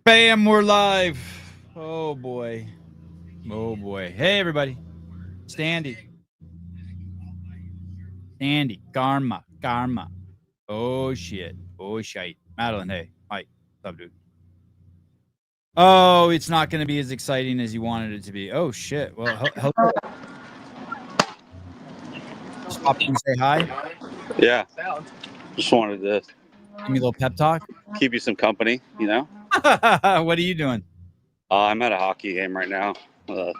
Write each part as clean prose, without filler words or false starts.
Bam, we're live. Oh boy. Oh boy. Hey everybody. Standy. Karma. Oh shit. Oh shite. Madeline, hey. Mike. What's up, dude? Oh, it's not going to be as exciting as you wanted it to be. Oh shit. Well, hello. Just pop in and say hi. Yeah. Just wanted to Give me a little pep talk. keep you some company, you know? What are you doing? I'm at a hockey game right now. The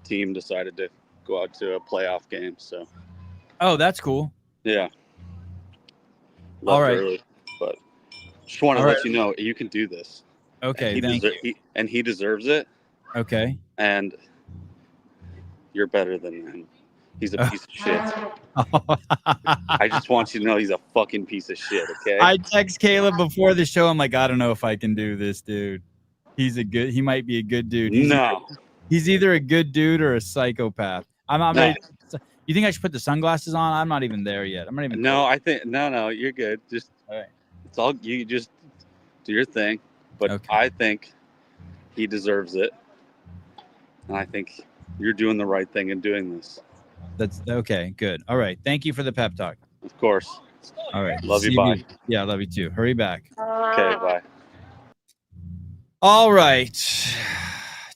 team decided to go out to a playoff game, so Oh, that's cool. yeah. All Left right. early, but just want to let you know you can do this. Okay, thank you. He deserves it, Okay. and you're better than him. He's a piece of shit. I just want you to know he's a fucking piece of shit, okay? I text Caleb before the show. I'm like, I don't know if I can do this, dude. He might be a good dude. He's either a good dude or a psychopath. I'm not ready. You think I should put the sunglasses on? I'm not even there yet. I'm not even. No, no, you're good. Just all right. It's all you just do your thing, but okay. I think he deserves it, and I think you're doing the right thing in doing this. That's okay. Good. All right. Thank you for the pep talk. Of course. All right. Love you. Bye. Yeah, love you too. Hurry back. Okay. Bye. All right.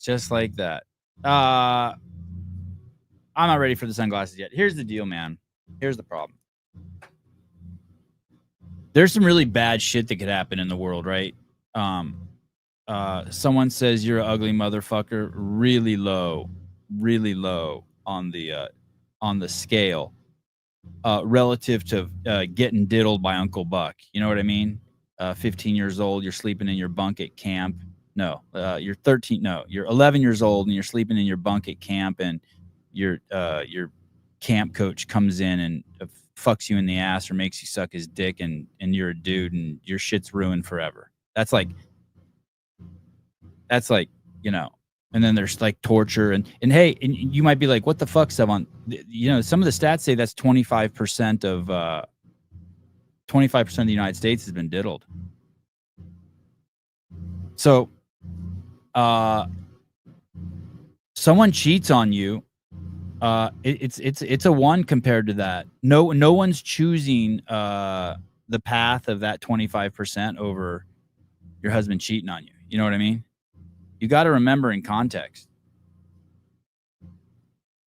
Just like that. I'm not ready for the sunglasses yet. Here's the deal, man. Here's the problem. There's some really bad shit that could happen in the world, right? Someone says you're an ugly motherfucker, really low on the scale, relative to getting diddled by Uncle Buck. You know what I mean? 15 years old, you're sleeping in your bunk at camp. No, you're 13. No, you're 11 years old and you're sleeping in your bunk at camp, and your camp coach comes in and fucks you in the ass or makes you suck his dick, and you're a dude and your shit's ruined forever. That's like, you know, and then there's like torture and hey, and you might be like, what the fuck, Savon? You know, some of the stats say that's 25% of 25% of the United States has been diddled. So someone cheats on you, it's a 1 compared to that. No one's choosing the path of that 25% over your husband cheating on you. You know what I mean? You got to remember in context.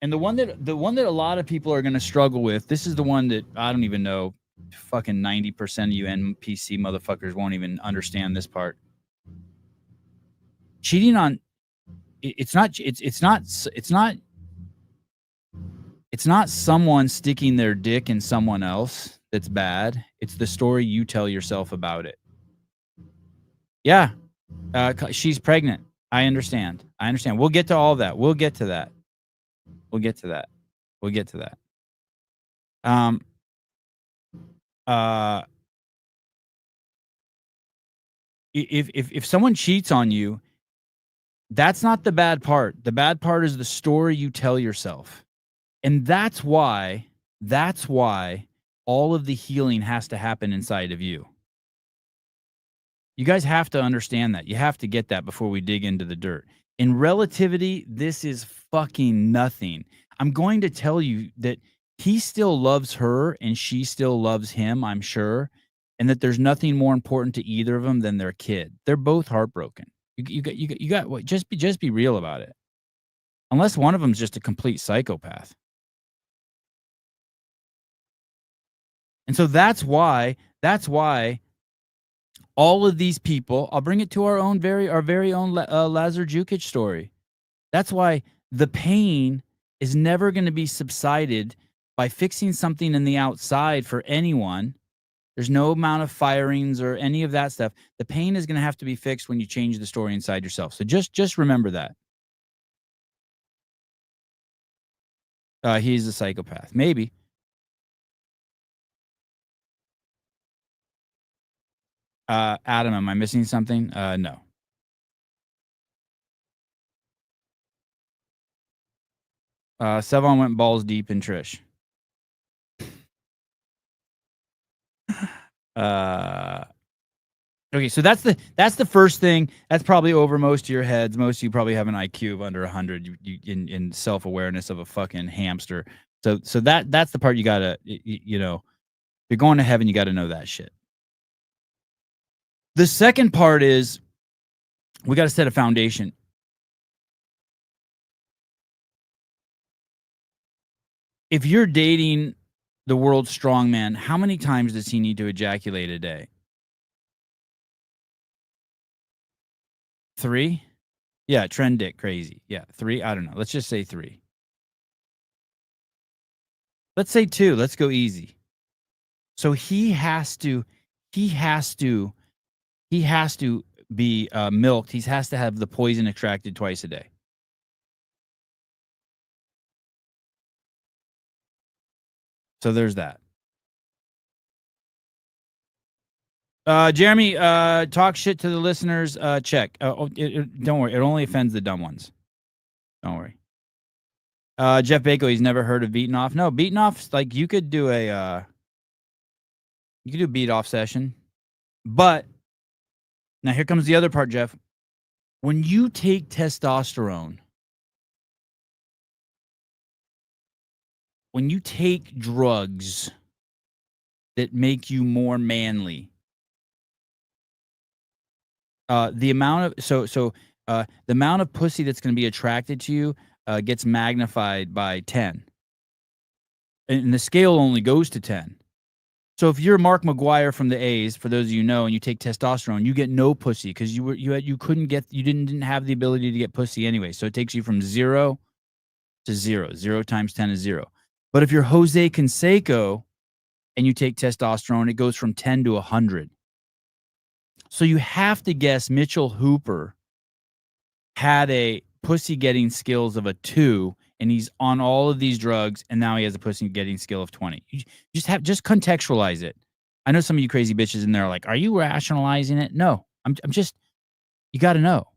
And the one that a lot of people are going to struggle with, this is the one that I don't even know, fucking 90% of you NPC motherfuckers won't even understand this part. Cheating on, it's not someone sticking their dick in someone else that's bad. It's the story you tell yourself about it. Yeah, she's pregnant. I understand. We'll get to all that. We'll get to that. If someone cheats on you, that's not the bad part. The bad part is the story you tell yourself. And that's why all of the healing has to happen inside of you. You guys have to understand that. You have to get that before we dig into the dirt. In relativity, this is fucking nothing. I'm going to tell you that he still loves her and she still loves him, I'm sure, and that there's nothing more important to either of them than their kid. They're both heartbroken. You got what? Just be real about it. Unless one of them's just a complete psychopath. And so that's why all of these people, I'll bring it to our very own Lazar Jukic story. That's why the pain is never going to be subsided by fixing something in the outside for anyone. There's no amount of firings or any of that stuff. The pain is going to have to be fixed when you change the story inside yourself. So just remember that. He's a psychopath. Maybe. Adam, am I missing something? No. Sevon went balls deep in Trish. Okay, so that's the first thing. That's probably over most of your heads. Most of you probably have an IQ of under 100 in self-awareness of a fucking hamster. So that's the part you gotta, you know, if you're going to heaven, you gotta know that shit. The second part is we gotta set a foundation. If you're dating the world's strongman, how many times does he need to ejaculate a day? 3? Yeah, trend dick crazy. Yeah, 3. I don't know. Let's just say 3. Let's say 2. Let's go easy. So he has to be milked. He has to have the poison extracted twice a day. So there's that. Jeremy, talk shit to the listeners. Check. Don't worry. It only offends the dumb ones. Don't worry. Jeff Bako, he's never heard of beating off. No, beating off, like you could do a beat off session. But now here comes the other part, Jeff. When you take testosterone, when you take drugs that make you more manly, the amount of the amount of pussy that's going to be attracted to you gets magnified by 10, and the scale only goes to 10. So if you're Mark McGuire from the A's, for those of you who know, and you take testosterone, you get no pussy because you didn't have the ability to get pussy anyway. So it takes you from 0 to 0. 0 times 10 is 0. But if you're Jose Canseco and you take testosterone, it goes from 10 to 100. So you have to guess Mitchell Hooper had a pussy getting skills of a 2, and he's on all of these drugs, and now he has a pussy getting skill of 20. You just contextualize it. I know some of you crazy bitches in there are like, are you rationalizing it? No, I'm just, you got to know.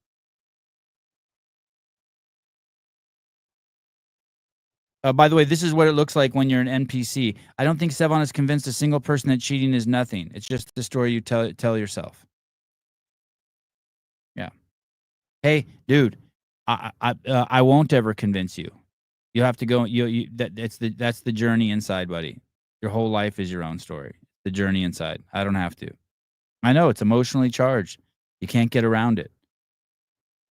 By the way, this is what it looks like when you're an NPC. I don't think Sevon has convinced a single person that cheating is nothing. It's just the story you tell yourself. Yeah. Hey, dude, I won't ever convince you. You have to go. That's the journey inside, buddy. Your whole life is your own story. The journey inside. I don't have to. I know it's emotionally charged. You can't get around it.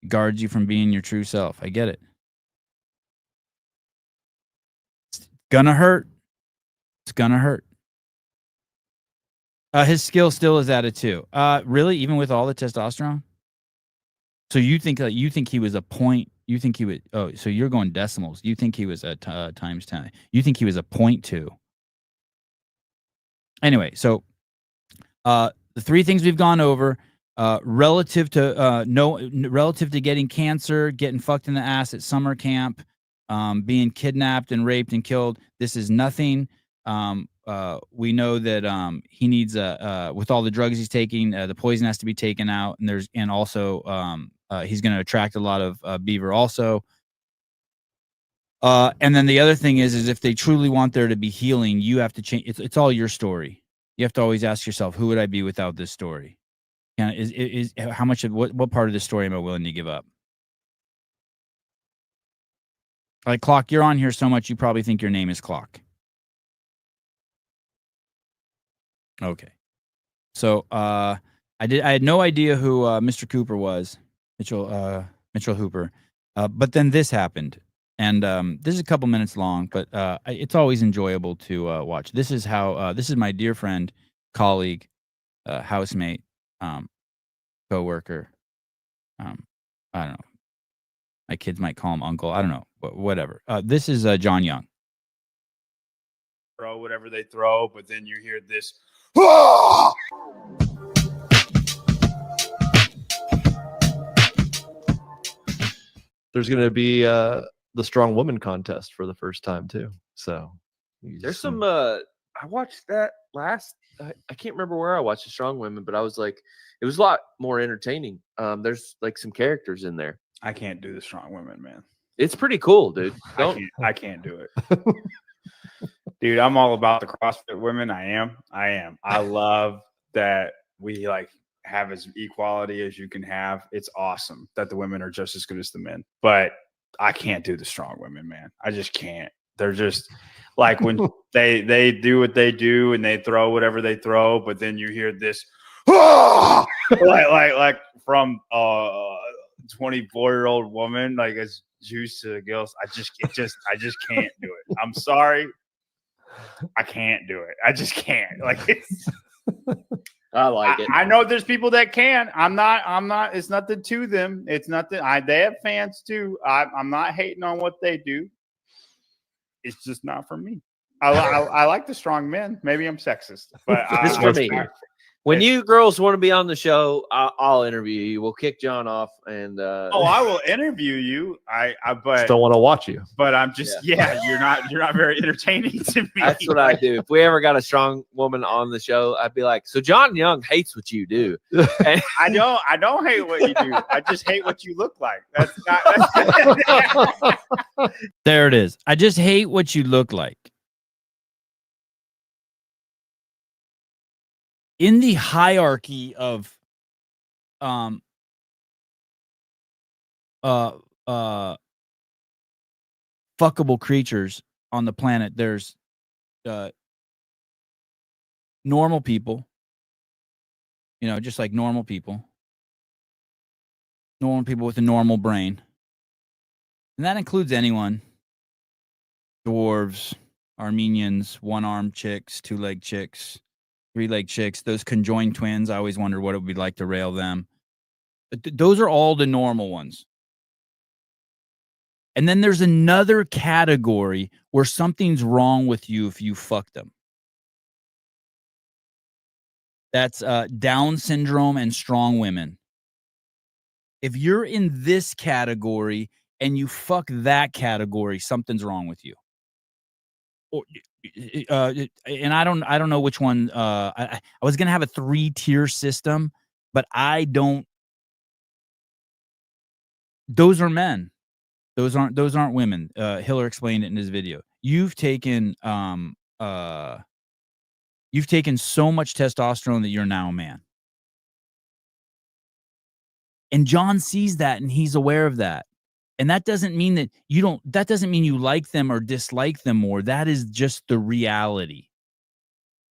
It guards you from being your true self. I get it. It's gonna hurt. It's gonna hurt. His skill still is at a 2. Really, even with all the testosterone. So you think he was a point? You think he was? Oh, so you're going decimals. You think he was a times 10? You think he was a 0.2? Anyway, so the 3 things we've gone over, relative to getting cancer, getting fucked in the ass at summer camp, being kidnapped and raped and killed. This is nothing. We know that he needs with all the drugs he's taking, the poison has to be taken out, and also he's going to attract a lot of beaver also. And then the other thing is if they truly want there to be healing, you have to change. It's all your story. You have to always ask yourself, who would I be without this story? Is how much of what part of the story am I willing to give up? Like Clock, you're on here so much you probably think your name is Clock. Okay. So I had no idea who Mr. Cooper was, Mitchell Hooper. But then this happened. And this is a couple minutes long, but it's always enjoyable to watch. This is how this is my dear friend, colleague, housemate, coworker. I don't know. My kids might call him uncle. I don't know. Whatever. This is John Young. Throw whatever they throw, but then you hear this. There's going to be the Strong Woman contest for the first time too. So there's some. I watched that last. I can't remember where I watched the Strong Women, but I was like, it was a lot more entertaining. There's like some characters in there. I can't do the Strong Women, man. It's pretty cool, dude. I can't do it. Dude, I'm all about the CrossFit women. I am. I love that we like have as equality as you can have. It's awesome that the women are just as good as the men, but I can't do the strong women, man. I just can't. They're just like when they do what they do and they throw whatever they throw, but then you hear this like from 24-year-old woman, like as juice to the gills. I just can't do it. I'm sorry. I can't do it. I just can't. Like it's I like it. I know there's people that can. I'm not. It's nothing to them. It's nothing. They have fans too. I'm not hating on what they do. It's just not for me. I like the strong men. Maybe I'm sexist, but It's for me. When you girls want to be on the show, I'll interview you. We'll kick John off, and I will interview you. I but still want to watch you. But I'm just you're not very entertaining to me. That's what I do. If we ever got a strong woman on the show, I'd be like, so John Young hates what you do. And I don't hate what you do. I just hate what you look like. That's not. There it is. I just hate what you look like. In the hierarchy of fuckable creatures on the planet, there's normal people, just like normal people with a normal brain, and that includes anyone: dwarves, Armenians, one-armed chicks, two-leg chicks, three-leg chicks, those conjoined twins. I always wondered what it would be like to rail them. Those are all the normal ones. And then there's another category where something's wrong with you if you fuck them. That's Down syndrome and strong women. If you're in this category and you fuck that category, something's wrong with you. And I don't know which one. I was gonna have a 3-tier system, but I don't. Those are men. Those aren't women. Hiller explained it in his video. You've taken so much testosterone that you're now a man. And John sees that and he's aware of that. And that doesn't mean that that doesn't mean you like them or dislike them more. That is just the reality.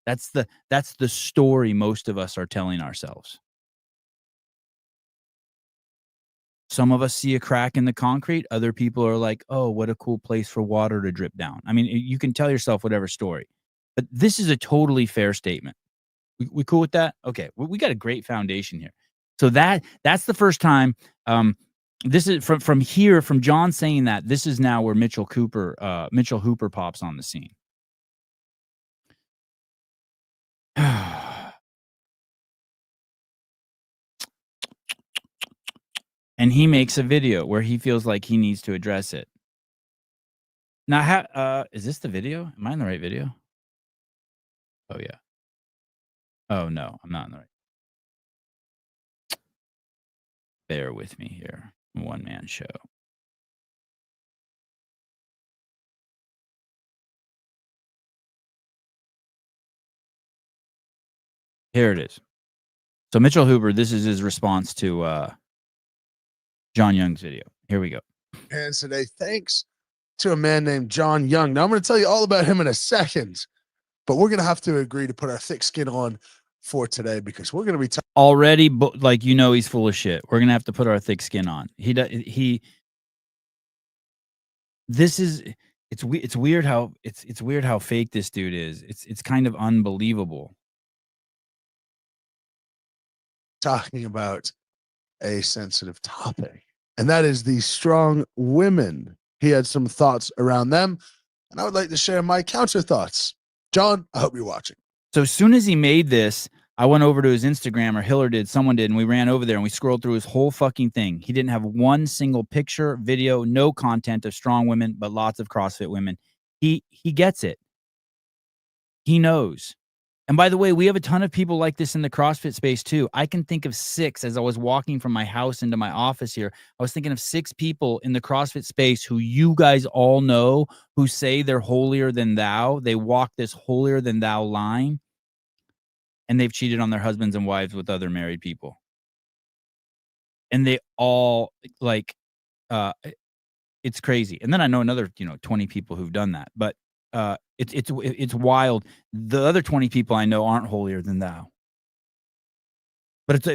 That's the story most of us are telling ourselves. Some of us see a crack in the concrete. Other people are like, oh, what a cool place for water to drip down. I mean, you can tell yourself whatever story. But this is a totally fair statement. We cool with that? Okay, we got a great foundation here. So that's the first time. This is from here, from John saying that. This is now where Mitchell Hooper pops on the scene. And he makes a video where he feels like he needs to address it. Now, is this the video? Am I in the right video? Oh, yeah. Oh, no, I'm not in the right. Bear with me here. One-man show. Here it is. So Mitchell Hooper, this is his response to John Young's video. Here we go. And today, thanks to a man named John Young. Now, I'm going to tell you all about him in a second, but we're going to have to agree to put our thick skin on for today because we're going to be already, like, he's full of shit. We're going to have to put our thick skin on. It's weird how fake this dude is. It's kind of unbelievable. Talking about a sensitive topic, and that is the strong women. He had some thoughts around them, and I would like to share my counter thoughts. John, I hope you're watching. So as soon as he made this, I went over to his Instagram, or Hiller did, someone did, and we ran over there and we scrolled through his whole fucking thing. He didn't have one single picture, video, no content of strong women, but lots of CrossFit women. He gets it. He knows. And by the way, we have a ton of people like this in the CrossFit space too. I can think of 6 as I was walking from my house into my office here. I was thinking of 6 people in the CrossFit space who you guys all know, who say they're holier than thou. They walk this holier than thou line. and they've cheated on their husbands and wives with other married people. And they all like, it's crazy. And then I know another, 20 people who've done that, but it's wild. The other 20 people I know aren't holier than thou. But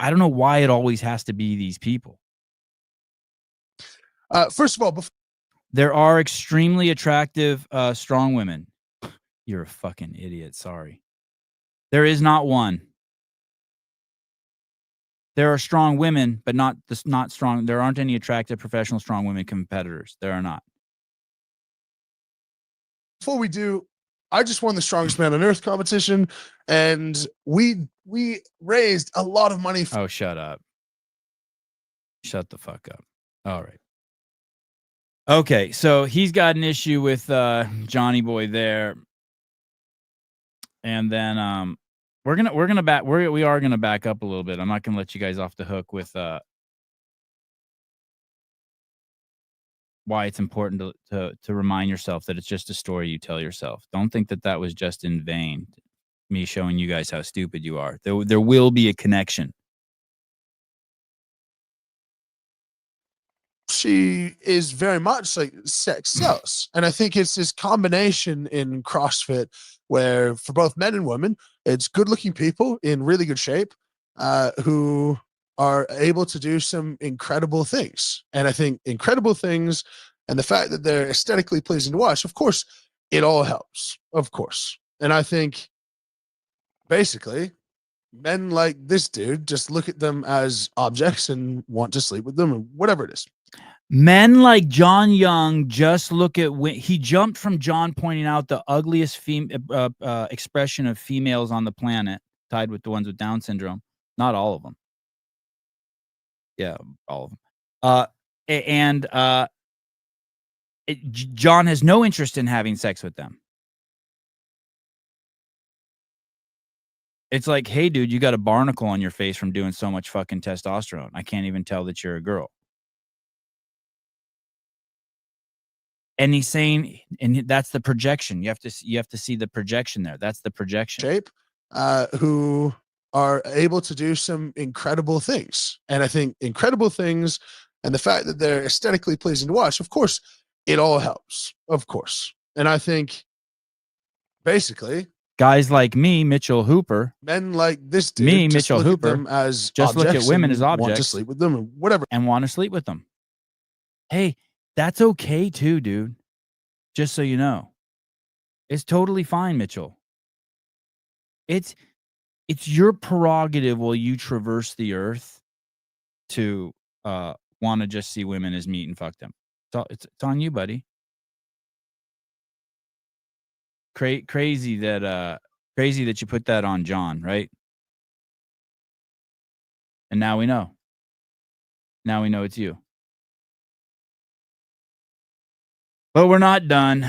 I don't know why it always has to be these people. First of all, there are extremely attractive strong women. You're a fucking idiot. Sorry. There is not one. There are strong women, but not strong. There aren't any attractive professional strong women competitors. There are not. Before we do, I just won the Strongest Man on Earth competition, and we raised a lot of money. Oh, shut up. Shut the fuck up. All right. Okay, so he's got an issue with Johnny Boy there. And then we are gonna back up a little bit. I'm not gonna let you guys off the hook with why it's important to remind yourself that it's just a story you tell yourself. Don't think that was just in vain. Me showing you guys how stupid you are. There will be a connection. She is very much like sex sells. And I think it's this combination in CrossFit where for both men and women, it's good looking people in really good shape who are able to do some incredible things. And I think incredible things and the fact that they're aesthetically pleasing to watch, of course, it all helps, of course. And I think basically men like this dude just look at them as objects and want to sleep with them or whatever it is. Men like John Young just look at when he jumped from John pointing out the ugliest expression of females on the planet, tied with the ones with Down syndrome. Not all of them. Yeah, all of them. John has no interest in having sex with them. It's like, hey, dude, you got a barnacle on your face from doing so much fucking testosterone. I can't even tell that you're a girl. And he's saying, and that's the projection. You have to see the projection there. That's the projection. Shape, who are able to do some incredible things. And I think incredible things and the fact that they're aesthetically pleasing to watch, of course, it all helps, of course. And I think basically guys like me, Mitchell Hooper, men like this dude, me, Mitchell Hooper, them as just look at women as objects, want to sleep with them or whatever, and want to sleep with them. Hey, that's okay too, dude. Just so you know, it's totally fine, Mitchell. It's your prerogative while you traverse the earth to want to just see women as meat and fuck them. It's on you, buddy. Crazy that you put that on John, right? And now we know. Now we know it's you. But we're not done.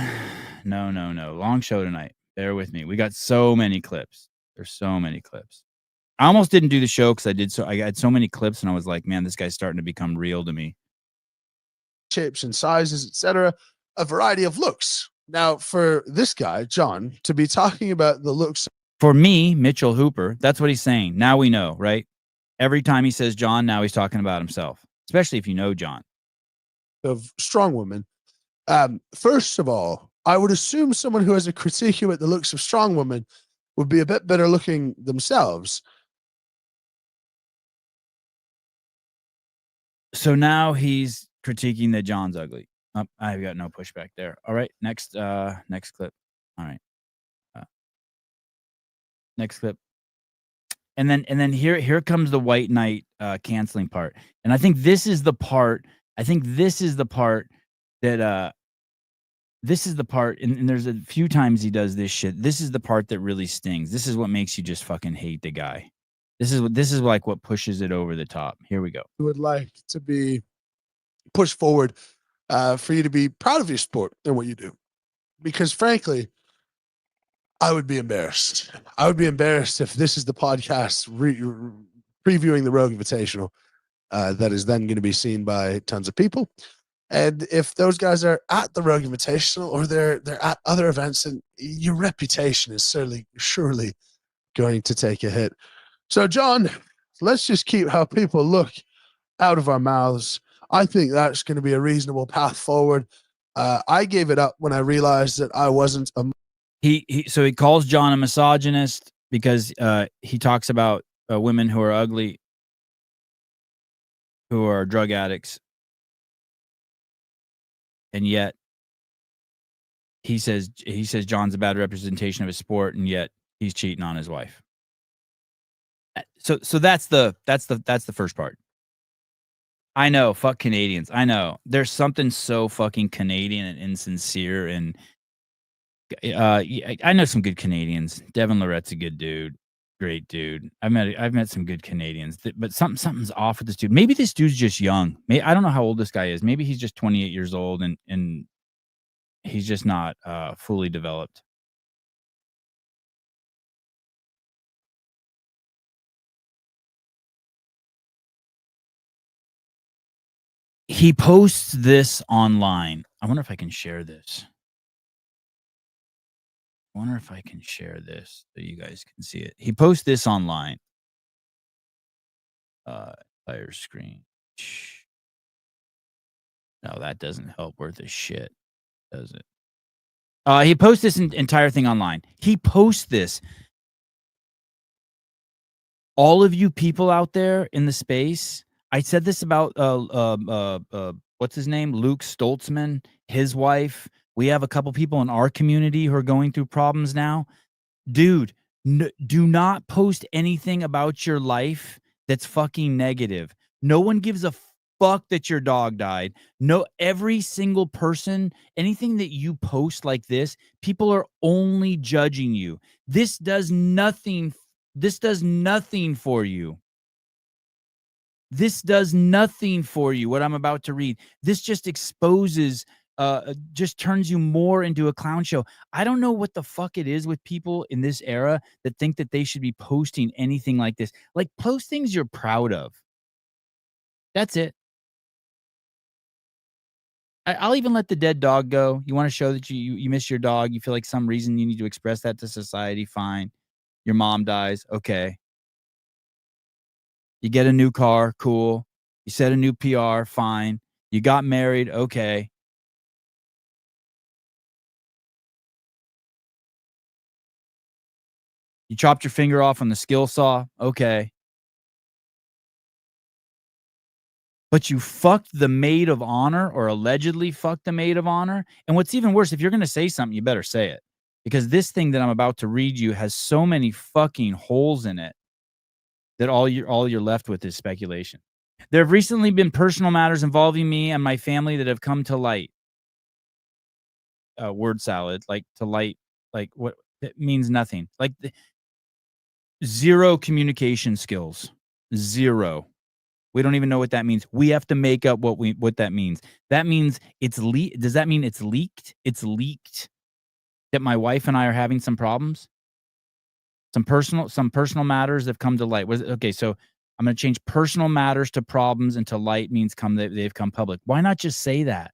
No. Long show tonight. Bear with me. We got so many clips. There's so many clips. I almost didn't do the show because I had so many clips and I was like, man, this guy's starting to become real to me. Shapes and sizes, etc. A variety of looks. Now, for this guy, John, to be talking about the looks. For me, Mitchell Hooper, that's what he's saying. Now we know, right? Every time he says John, now he's talking about himself, especially if you know John. Of strong women. First of all, I would assume someone who has a critique at the looks of strong women would be a bit better looking themselves. So now he's critiquing that John's ugly. I've got no pushback there. All right, next clip. All right, next clip. And then here comes the white knight canceling part. And I think this is the part. That this is the part, and there's a few times he does this shit. This is the part that really stings. This is what makes you just fucking hate the guy. This is like what pushes it over the top. Here we go. You would like to be pushed forward for you to be proud of your sport and what you do. Because frankly, I would be embarrassed. I would be embarrassed if this is the podcast previewing the Rogue Invitational that is then going to be seen by tons of people. And if those guys are at the Rogue Invitational or they're at other events, and your reputation is surely going to take a hit. So, John, let's just keep how people look out of our mouths. I think that's going to be a reasonable path forward. I gave it up when I realized that I wasn't a. So he calls John a misogynist because he talks about women who are ugly, who are drug addicts, and yet he says John's a bad representation of his sport, and yet he's cheating on his wife. So that's the first part. I know, fuck Canadians. I know there's something so fucking Canadian and insincere, and I know some good Canadians. Devin Lorette's a good dude, great dude. I've met some good Canadians, but something's off with this dude. Maybe this dude's just young. I don't know how old this guy is. Maybe he's just 28 years old and he's just not fully developed. He posts this online. I wonder if I can share this. So you guys can see it. He posts this online. Entire screen. No, that doesn't help worth a shit, does it? He posts this entire thing online. He posts this. All of you people out there in the space, I said this about what's his name? Luke Stoltzman, his wife. We have a couple people in our community who are going through problems now. Dude, do not post anything about your life that's fucking negative. No one gives a fuck that your dog died. No, every single person, anything that you post like this, people are only judging you. This does nothing for you. This does nothing for you, what I'm about to read. This just exposes, just turns you more into a clown show. I don't know what the fuck it is with people in this era that think that they should be posting anything like this. Like, post things you're proud of. That's it. I'll even let the dead dog go. You want to show that you miss your dog. You feel like some reason you need to express that to society. Fine. Your mom dies. Okay. You get a new car. Cool. You set a new PR. Fine. You got married. Okay. You chopped your finger off on the skill saw. Okay. But you fucked the maid of honor, or allegedly fucked the maid of honor. And what's even worse, if you're going to say something, you better say it. Because this thing that I'm about to read you has so many fucking holes in it that all you're left with is speculation. There have recently been personal matters involving me and my family that have come to light. Word salad, like to light, like what it means nothing. Like zero communication skills. Zero. We don't even know what that means. We have to make up what that means. That means it's leaked. Does that mean it's leaked? It's leaked that my wife and I are having some problems. Some personal matters have come to light. Okay, so I'm going to change personal matters to problems, and to light means they've come public. Why not just say that?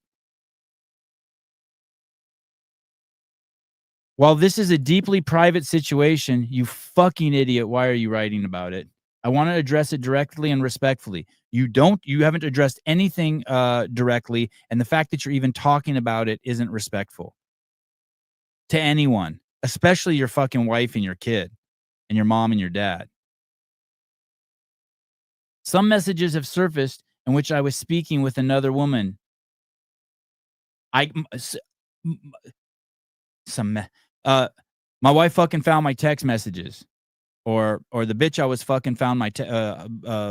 While this is a deeply private situation, you fucking idiot, why are you writing about it? I want to address it directly and respectfully. You haven't addressed anything directly, and the fact that you're even talking about it isn't respectful to anyone, especially your fucking wife and your kid and your mom and your dad. Some messages have surfaced in which I was speaking with another woman. My wife fucking found my text messages. Or the bitch I was fucking found my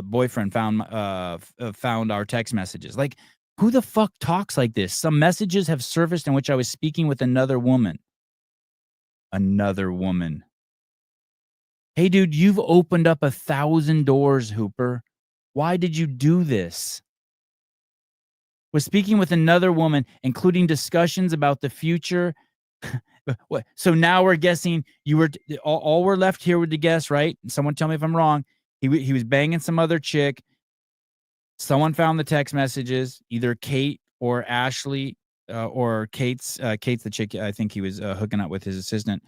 boyfriend found our text messages. Like, who the fuck talks like this? Some messages have surfaced in which I was speaking with another woman. Another woman. Hey, dude, you've opened up 1,000 doors, Hooper. Why did you do this? Was speaking with another woman, including discussions about the future. What? So now we're guessing you were all we're left here with to guess, right? Someone tell me if I'm wrong. He was banging some other chick. Someone found the text messages, either Kate or Ashley, or Kate's the chick I think he was hooking up with, his assistant.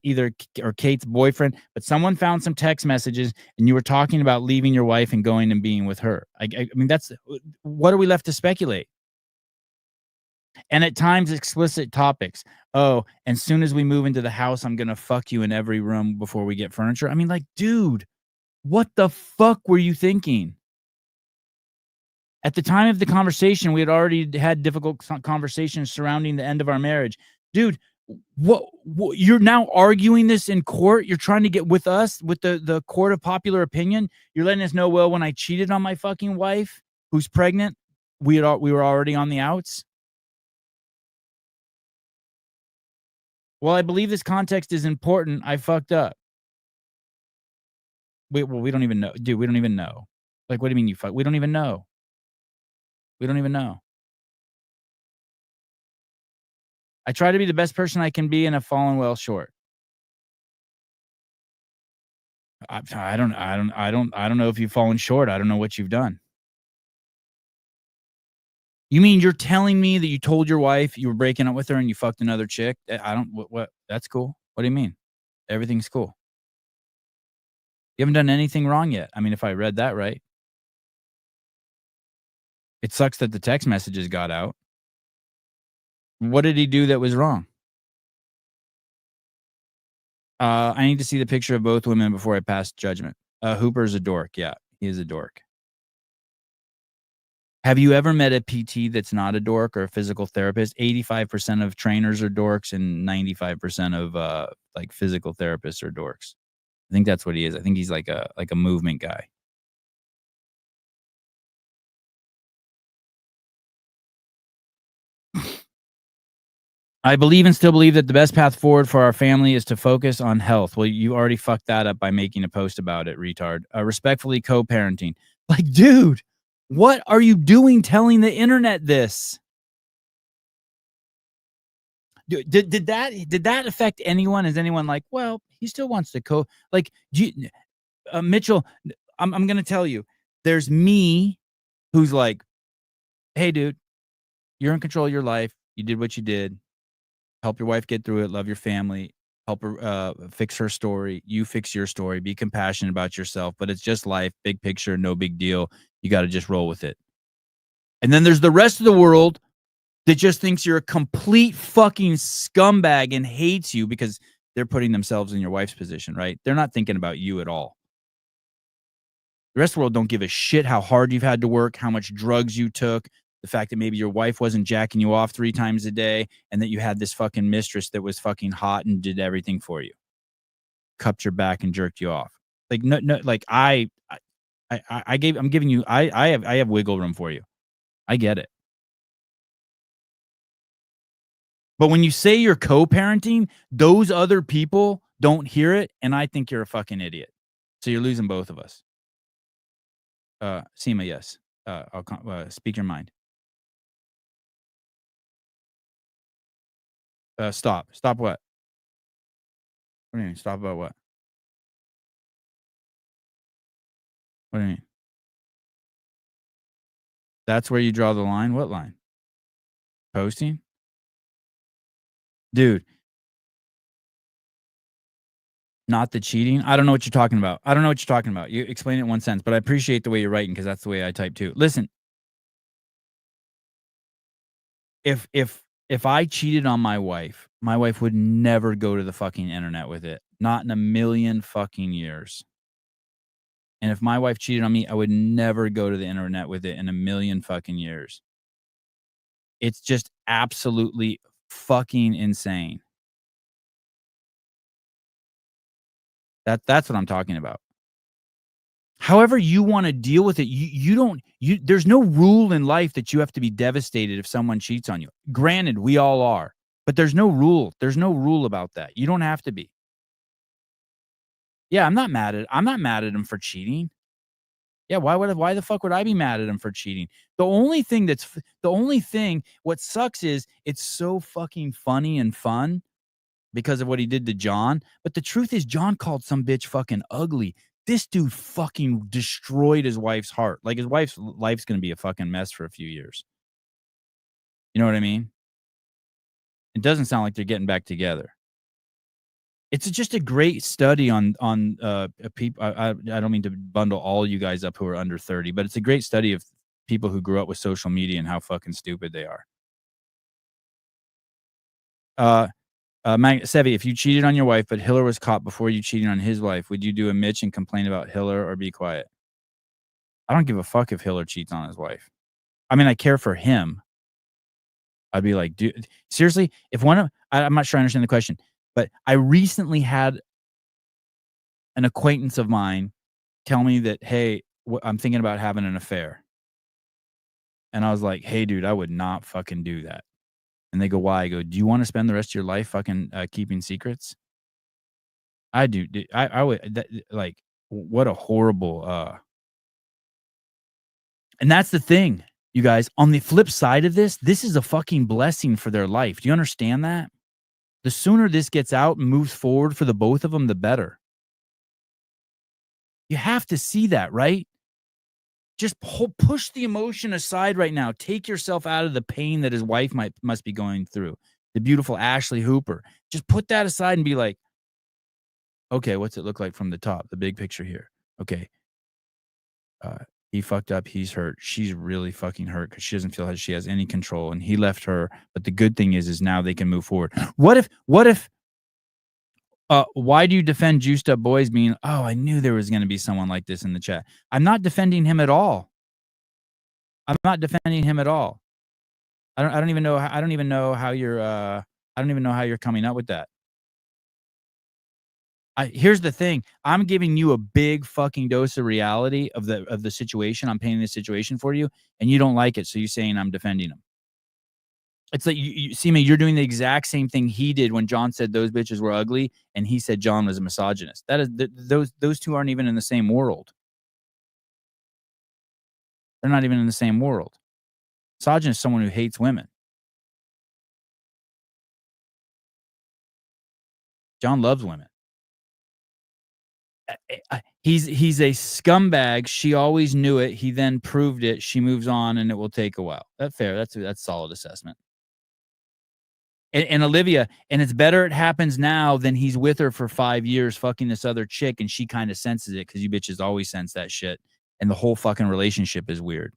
either or Kate's boyfriend, but someone found some text messages and you were talking about leaving your wife and going and being with her. I mean, that's what are we left to speculate? And at times explicit topics. Oh, and soon as we move into the house, I'm going to fuck you in every room before we get furniture. I mean, like, dude, what the fuck were you thinking? At the time of the conversation, we had already had difficult conversations surrounding the end of our marriage. Dude, what you're now arguing this in court? You're trying to get with us, with the court of popular opinion? You're letting us know, well, when I cheated on my fucking wife, who's pregnant, we were already on the outs? Well, I believe this context is important. I fucked up. We don't even know. Dude, we don't even know. Like, what do you mean you fuck? We don't even know. We don't even know. I try to be the best person I can be and have fallen well short. I don't know if you've fallen short. I don't know what you've done. You mean you're telling me that you told your wife you were breaking up with her and you fucked another chick? What that's cool. What do you mean? Everything's cool. You haven't done anything wrong yet. I mean, if I read that right. It sucks that the text messages got out. What did he do that was wrong? I need to see the picture of both women before I pass judgment. Hooper's a dork. Yeah, he is a dork. Have you ever met a PT that's not a dork or a physical therapist? 85% of trainers are dorks and 95% of like physical therapists are dorks. I think that's what he is. I think he's like a movement guy. I believe and still believe that the best path forward for our family is to focus on health. Well, you already fucked that up by making a post about it, retard. Respectfully co-parenting. Like, dude, what are you doing telling the internet this? Did that affect anyone? Is anyone like, well, he still wants to like, Mitchell, I'm going to tell you, there's me who's like, hey, dude, you're in control of your life. You did what you did. Help your wife get through it. Love your family. Help her fix her story. You fix your story. Be compassionate about yourself. But it's just life. Big picture. No big deal. You got to just roll with it. And then there's the rest of the world that just thinks you're a complete fucking scumbag and hates you because they're putting themselves in your wife's position, right? They're not thinking about you at all. The rest of the world don't give a shit how hard you've had to work, how much drugs you took, the fact that maybe your wife wasn't jacking you off 3 times a day, and that you had this fucking mistress that was fucking hot and did everything for you, cupped your back and jerked you off. Like no, like I'm giving you, I have wiggle room for you. I get it. But when you say you're co-parenting, those other people don't hear it, and I think you're a fucking idiot. So you're losing both of us. Seema, yes. I'll speak your mind. Stop. Stop what? What do you mean? Stop about what? What do you mean? That's where you draw the line? What line? Posting? Dude. Not the cheating? I don't know what you're talking about. I don't know what you're talking about. You explain it in one sentence, but I appreciate the way you're writing because that's the way I type too. Listen. If I cheated on my wife would never go to the fucking internet with it. Not in a million fucking years. And if my wife cheated on me, I would never go to the internet with it in a million fucking years. It's just absolutely fucking insane. That's what I'm talking about. However you want to deal with it, there's no rule in life that you have to be devastated if someone cheats on you. Granted, we all are, but there's no rule. There's no rule about that. You don't have to be. Yeah, I'm not mad at him for cheating. Yeah, why the fuck would I be mad at him for cheating? What sucks is it's so fucking funny and fun because of what he did to John. But the truth is John called some bitch fucking ugly. This dude fucking destroyed his wife's heart. Like his wife's life's going to be a fucking mess for a few years. You know what I mean? It doesn't sound like they're getting back together. It's just a great study on people. I don't mean to bundle all you guys up who are under 30, but it's a great study of people who grew up with social media and how fucking stupid they are. Sevi, if you cheated on your wife, but Hiller was caught before you cheating on his wife, would you do a Mitch and complain about Hiller or be quiet? I don't give a fuck if Hiller cheats on his wife. I mean, I care for him. I'd be like, dude, seriously, if one of, I'm not sure I understand the question, but I recently had an acquaintance of mine tell me that, hey, I'm thinking about having an affair. And I was like, hey, dude, I would not fucking do that. And they go, why? I go, do you want to spend the rest of your life fucking keeping secrets? I do. I would, like, what a horrible, and that's the thing, you guys. On the flip side of this is a fucking blessing for their life. Do you understand that? The sooner this gets out and moves forward for the both of them, the better. You have to see that, right? Just push the emotion aside right now. Take yourself out of the pain that his wife must be going through. The beautiful Ashley Hooper. Just put that aside and be like, okay, what's it look like from the top? The big picture here. Okay. He fucked up. He's hurt. She's really fucking hurt because she doesn't feel like she has any control. And he left her. But the good thing is now they can move forward. What if, why do you defend Juiced Up Boys being, oh, I knew there was going to be someone like this in the chat. I'm not defending him at all. I don't even know how you're coming up with that. Here's the thing. I'm giving you a big fucking dose of reality of the situation. I'm painting the situation for you, and you don't like it, so you're saying I'm defending him. It's like you see me. You're doing the exact same thing he did when John said those bitches were ugly, and he said John was a misogynist. That is those two aren't even in the same world. They're not even in the same world. Misogynist is someone who hates women. John loves women. He's a scumbag. She always knew it. He then proved it. She moves on, and it will take a while. That's fair. That's solid assessment. And Olivia, and it's better it happens now than he's with her for 5 years fucking this other chick, and she kind of senses it because you bitches always sense that shit, and the whole fucking relationship is weird.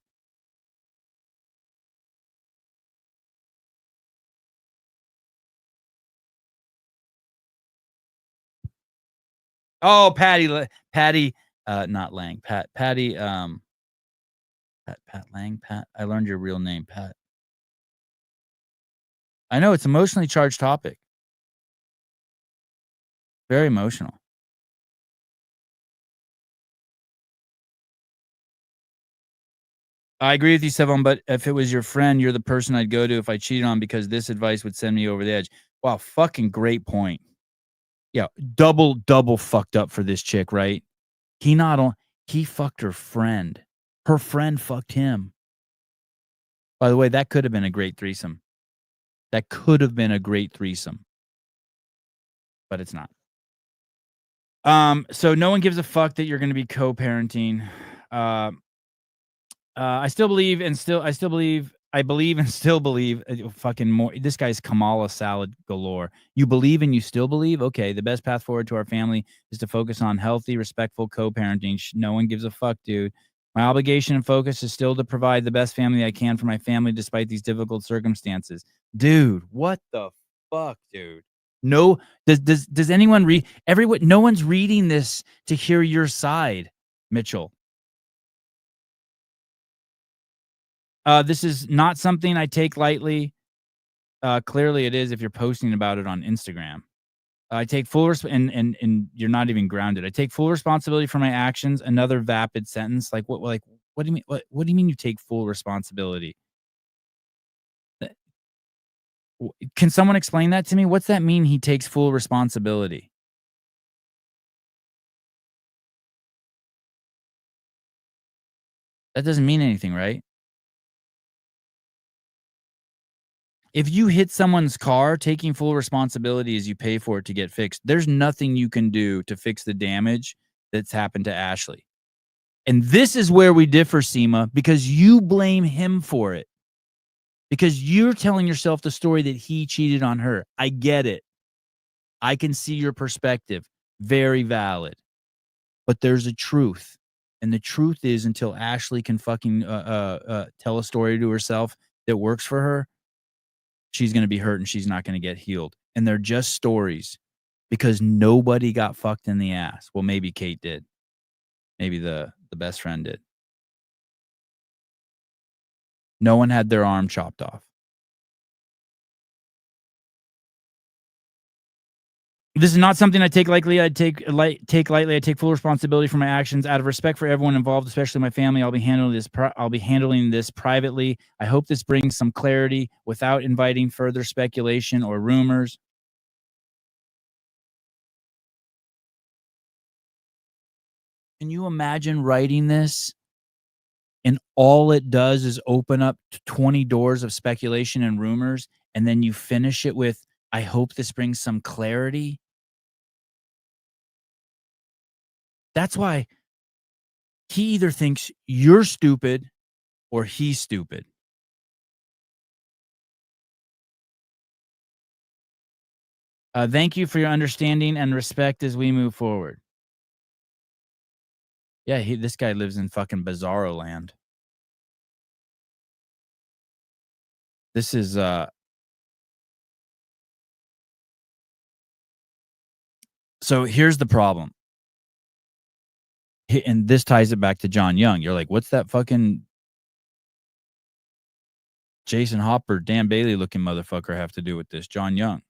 Oh, Patty, not Lang, Patty, Pat Lang, Pat. I learned your real name, Pat. I know it's an emotionally charged topic. Very emotional. I agree with you, Sevon, but if it was your friend, you're the person I'd go to if I cheated on because this advice would send me over the edge. Wow, fucking great point. Yeah, double fucked up for this chick, right? He fucked her friend. Her friend fucked him. By the way, that could have been a great threesome. But it's not. So no one gives a fuck that you're going to be co-parenting. I believe and still believe fucking more. This guy's Kamala salad galore. You believe and you still believe? Okay, the best path forward to our family is to focus on healthy, respectful co-parenting. No one gives a fuck, dude. My obligation and focus is still to provide the best family I can for my family despite these difficult circumstances. Dude, what the fuck, dude? No, does anyone read? No one's reading this to hear your side, Mitchell. This is not something I take lightly. Clearly it is if you're posting about it on Instagram. I take full and you're not even grounded. I take full responsibility for my actions. Another vapid sentence. Like what do you mean? What do you mean you take full responsibility? Can someone explain that to me? What's that mean? He takes full responsibility. That doesn't mean anything, right? If you hit someone's car, taking full responsibility as you pay for it to get fixed. There's nothing you can do to fix the damage that's happened to Ashley. And this is where we differ, Seema, because you blame him for it. Because you're telling yourself the story that he cheated on her. I get it. I can see your perspective. Very valid. But there's a truth. And the truth is, until Ashley can fucking tell a story to herself that works for her, she's going to be hurt and she's not going to get healed. And they're just stories because nobody got fucked in the ass. Well, maybe Kate did. Maybe the best friend did. No one had their arm chopped off. This is not something I take lightly. I take lightly. I take full responsibility for my actions. Out of respect for everyone involved, especially my family, I'll be handling this privately. I hope this brings some clarity without inviting further speculation or rumors. Can you imagine writing this and all it does is open up 20 doors of speculation and rumors, and then you finish it with, I hope this brings some clarity? That's why he either thinks you're stupid or he's stupid. Thank you for your understanding and respect as we move forward. Yeah, this guy lives in fucking bizarro land. This is so here's the problem. And this ties it back to John Young. You're like, what's that fucking Jason Hopper, Dan Bailey looking motherfucker have to do with this? John Young.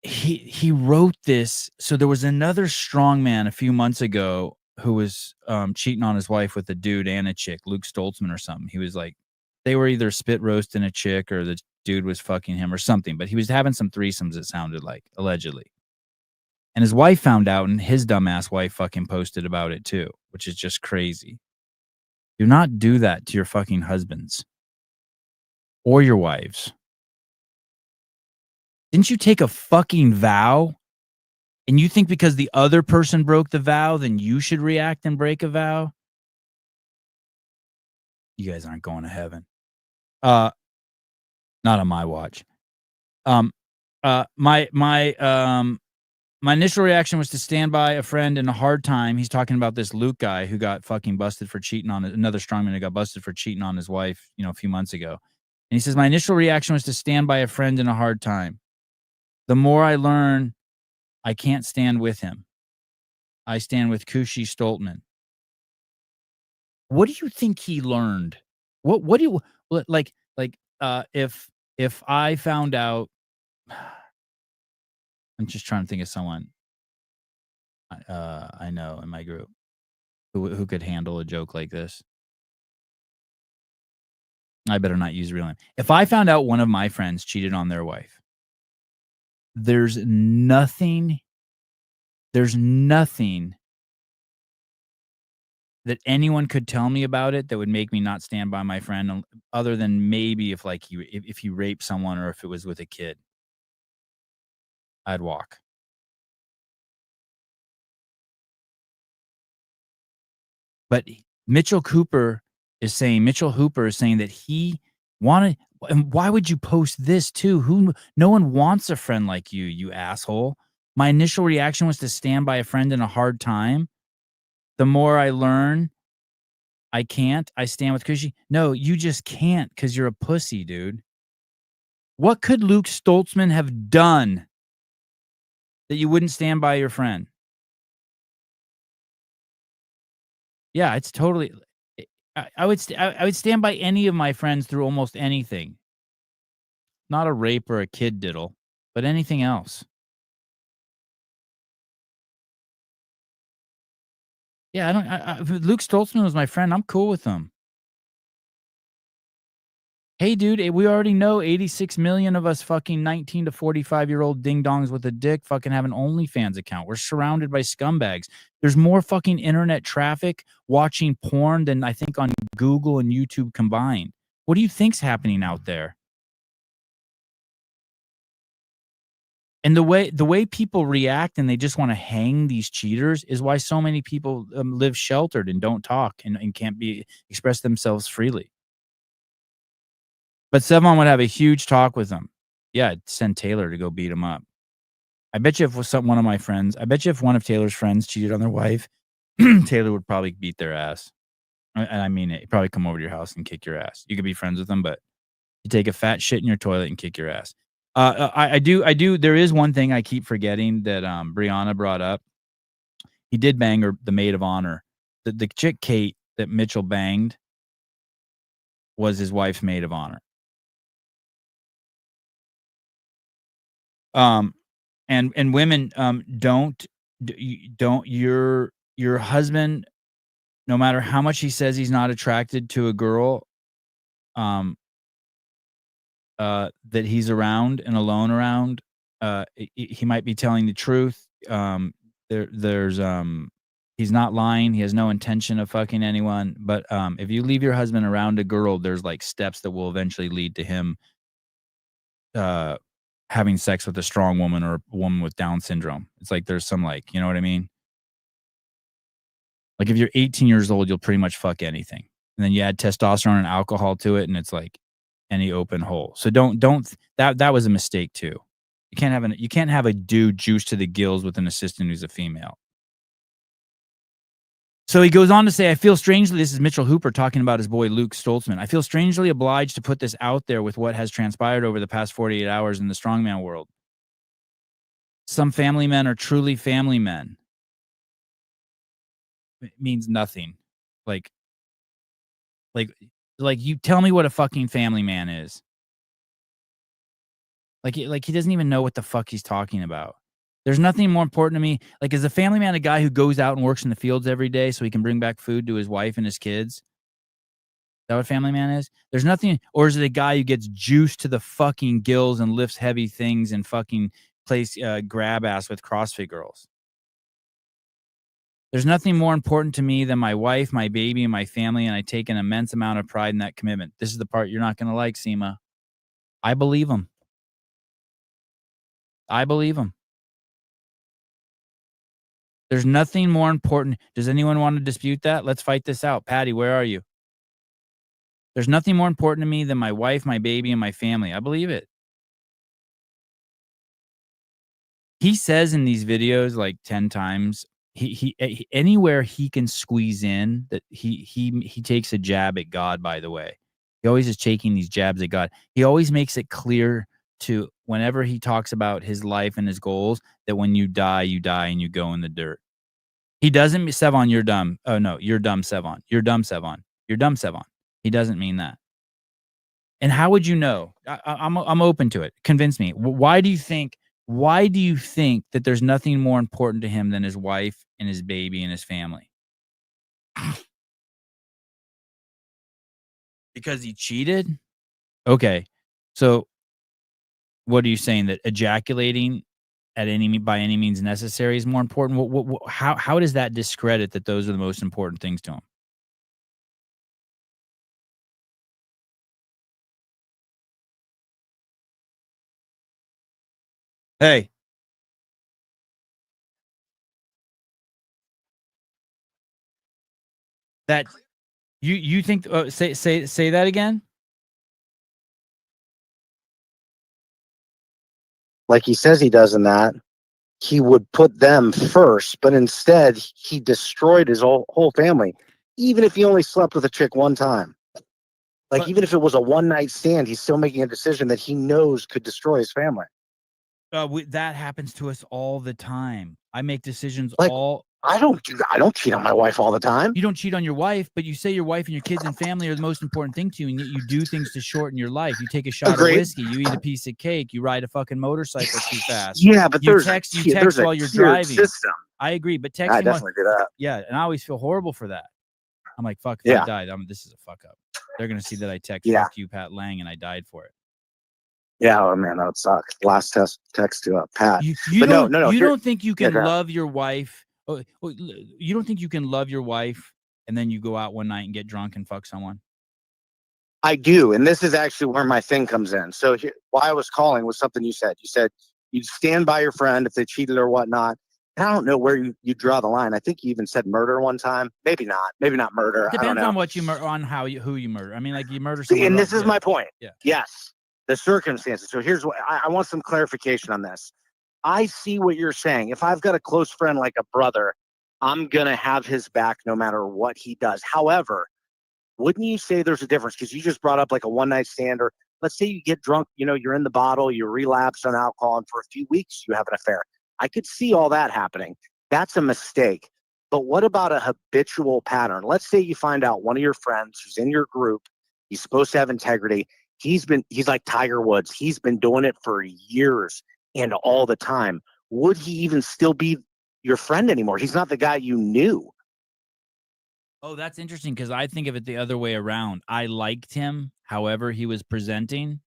He wrote this. So there was another strongman a few months ago who was cheating on his wife with a dude and a chick, Luke Stoltzman or something. He was like, they were either spit roasting a chick or the dude was fucking him or something, but he was having some threesomes, it sounded like, allegedly. And his wife found out, and his dumbass wife fucking posted about it too, which is just crazy. Do not do that to your fucking husbands or your wives. Didn't you take a fucking vow? And you think because the other person broke the vow, then you should react and break a vow? You guys aren't going to heaven. Not on my watch. My initial reaction was to stand by a friend in a hard time. He's talking about this Luke guy who got fucking busted for cheating on another strongman who got busted for cheating on his wife, a few months ago. And he says, my initial reaction was to stand by a friend in a hard time. The more I learn, I can't stand with him. I stand with Kushi Stoltman. What do you think he learned? What do you like if I found out? I'm just trying to think of someone I know in my group who could handle a joke like this. I better not use real name. If I found out one of my friends cheated on their wife, there's nothing that anyone could tell me about it that would make me not stand by my friend, other than maybe if he raped someone or if it was with a kid. I'd walk. But Mitchell Hooper is saying that he wanted, and why would you post this too? No one wants a friend like you, you asshole. My initial reaction was to stand by a friend in a hard time. The more I learn, I can't. I stand with Kushi. No, you just can't because you're a pussy, dude. What could Luke Stoltzman have done that you wouldn't stand by your friend? Yeah, it's totally. I would stand by any of my friends through almost anything. Not a rape or a kid diddle, but anything else. Yeah, if Luke Stoltzman was my friend, I'm cool with him. Hey, dude, we already know 86 million of us fucking 19 to 45-year-old ding-dongs with a dick fucking have an OnlyFans account. We're surrounded by scumbags. There's more fucking internet traffic watching porn than I think on Google and YouTube combined. What do you think's happening out there? And the way people react and they just want to hang these cheaters is why so many people live sheltered and don't talk and can't express themselves freely. But Sevon would have a huge talk with him. Yeah, I'd send Taylor to go beat him up. I bet you if one of my friends, I bet you if one of Taylor's friends cheated on their wife, Taylor would probably beat their ass. And I mean it. He'd probably come over to your house and kick your ass. You could be friends with them, but you take a fat shit in your toilet and kick your ass. I do. There is one thing I keep forgetting that Brianna brought up. He did bang the maid of honor. The chick Kate that Mitchell banged was his wife's maid of honor. And women don't your husband, no matter how much he says he's not attracted to a girl that he's around and alone around, he might be telling the truth. He's not lying. He has no intention of fucking anyone. But if you leave your husband around a girl, there's like steps that will eventually lead to him having sex with a strong woman or a woman with Down syndrome. It's like there's some like, you know what I mean? Like if you're 18 years old, you'll pretty much fuck anything. And then you add testosterone and alcohol to it, and it's like any open hole. So don't that was a mistake too. You can't have a dude juiced to the gills with an assistant who's a female. So he goes on to say, I feel strangely, this is Mitchell Hooper talking about his boy Luke Stoltzman. I feel strangely obliged to put this out there with what has transpired over the past 48 hours in the strongman world. Some family men are truly family men. It means nothing. Like you tell me what a fucking family man is. Like he doesn't even know what the fuck he's talking about. There's nothing more important to me. Like, is a family man a guy who goes out and works in the fields every day so he can bring back food to his wife and his kids? Is that what a family man is? There's nothing. Or is it a guy who gets juiced to the fucking gills and lifts heavy things and fucking plays grab ass with CrossFit girls? There's nothing more important to me than my wife, my baby, and my family, and I take an immense amount of pride in that commitment. This is the part you're not going to like, Seema. I believe him. I believe him. There's nothing more important. Does anyone want to dispute that? Let's fight this out. Patty, where are you? There's nothing more important to me than my wife, my baby, and my family. I believe it. He says in these videos like 10 times, he anywhere he can squeeze in that he takes a jab at God, by the way. He always is taking these jabs at God. He always makes it clear to whenever he talks about his life and his goals that when you die and you go in the dirt. He doesn't mean, Sevon, you're dumb. Oh no, you're dumb, Sevon. You're dumb, Sevon. You're dumb, Sevon. He doesn't mean that. And how would you know? I'm open to it. Convince me. Why do you think that there's nothing more important to him than his wife and his baby and his family? Because he cheated? Okay. So what are you saying, that ejaculating by any means necessary is more important? How does that discredit that those are the most important things to him? Hey. That you think say that again? Like he says he does in that, he would put them first, but instead he destroyed his whole family, even if he only slept with a chick one time. Like, even if it was a one-night stand, he's still making a decision that he knows could destroy his family. That happens to us all the time. I make decisions I don't cheat on my wife all the time. You don't cheat on your wife, but you say your wife and your kids and family are the most important thing to you, and yet you do things to shorten your life. You take a shot of whiskey, you eat a piece of cake, you ride a fucking motorcycle too fast. Yeah, but you text while you're driving. System. I agree, but texting. I definitely do that. Yeah, and I always feel horrible for that. I'm like, fuck, if I died, this is a fuck up. They're gonna see that I text fuck you, Pat Lang, and I died for it. Yeah, oh man, that would suck. Last text to Pat. You don't think you can love your wife? You don't think you can love your wife and then you go out one night and get drunk and fuck someone? I do, and this is actually where my thing comes in. So why I was calling was something you said. You said you'd stand by your friend if they cheated or whatnot, I don't know where you draw the line. I think you even said murder one time. Maybe not. Maybe not murder. Depends I don't know. on what you on who you murder. I mean, like you murder See, someone. and this is my point. Yeah. Yes, the circumstances. So here's what I want some clarification on this. I see what you're saying. If I've got a close friend like a brother, I'm gonna have his back no matter what he does. However, wouldn't you say there's a difference? Because you just brought up like a one night stand, or let's say you get drunk, you're in the bottle, you relapse on alcohol, and for a few weeks you have an affair. I could see all that happening. That's a mistake. But what about a habitual pattern? Let's say you find out one of your friends who's in your group, he's supposed to have integrity. He's like Tiger Woods. He's been doing it for years and all the time. Would he even still be your friend anymore? He's not the guy you knew. Oh, that's interesting because I think of it the other way around. I liked him, however he was presenting.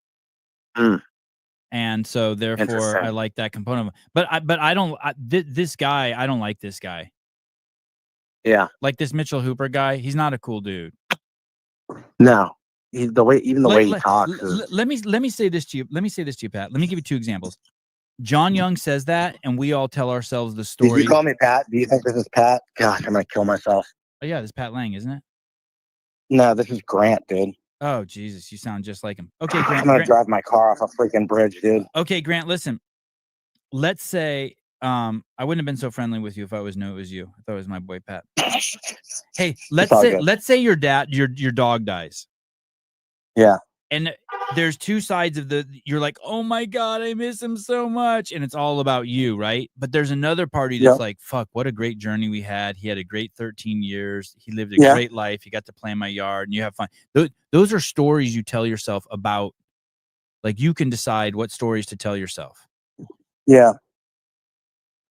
And so therefore I like that component. But I don't this guy, I don't like this guy. Yeah. Like this Mitchell Hooper guy, he's not a cool dude. No. The way he talks. Let me say this to you. Let me say this to you, Pat. Let me give you two examples. John Young says that, and we all tell ourselves the story. Did you call me Pat? Do you think this is Pat? Gosh, I'm gonna kill myself. Oh yeah, this is Pat Lang, isn't it? No, this is Grant, dude. Oh Jesus, you sound just like him. Okay, Grant. I'm gonna drive my car off a freaking bridge, dude. Okay, Grant. Listen. Let's say I wouldn't have been so friendly with you if I knew it was you. I thought it was my boy Pat. Hey, let's say your dog dies. Yeah. And there's two sides of you're like, oh my God, I miss him so much. And it's all about you, right? But there's another party that's like, fuck, what a great journey we had. He had a great 13 years. He lived a great life. He got to play in my yard and you have fun. Those are stories you tell yourself about. Like you can decide what stories to tell yourself. Yeah.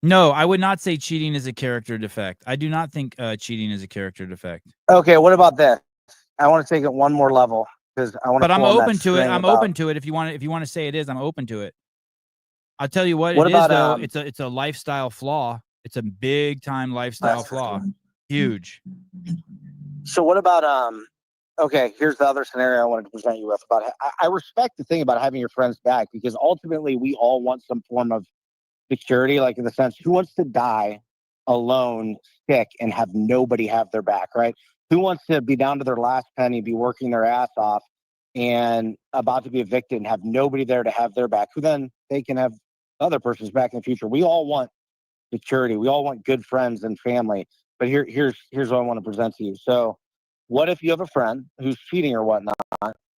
No, I would not say cheating is a character defect. I do not think cheating is a character defect. Okay, what about this? I want to take it one more level. But I'm open to it. I'm open to it. If you want to say it is, I'm open to it. I'll tell you what it is though. It's a lifestyle flaw. It's a big time lifestyle flaw. Huge. So what about okay, here's the other scenario I wanted to present you with about I respect the thing about having your friends back because ultimately we all want some form of security, like in the sense, who wants to die alone, sick, and have nobody have their back, right? Who wants to be down to their last penny, be working their ass off, and about to be evicted and have nobody there to have their back, who then they can have the other person's back in the future. We all want security. We all want good friends and family. But here's what I want to present to you. So what if you have a friend who's cheating or whatnot,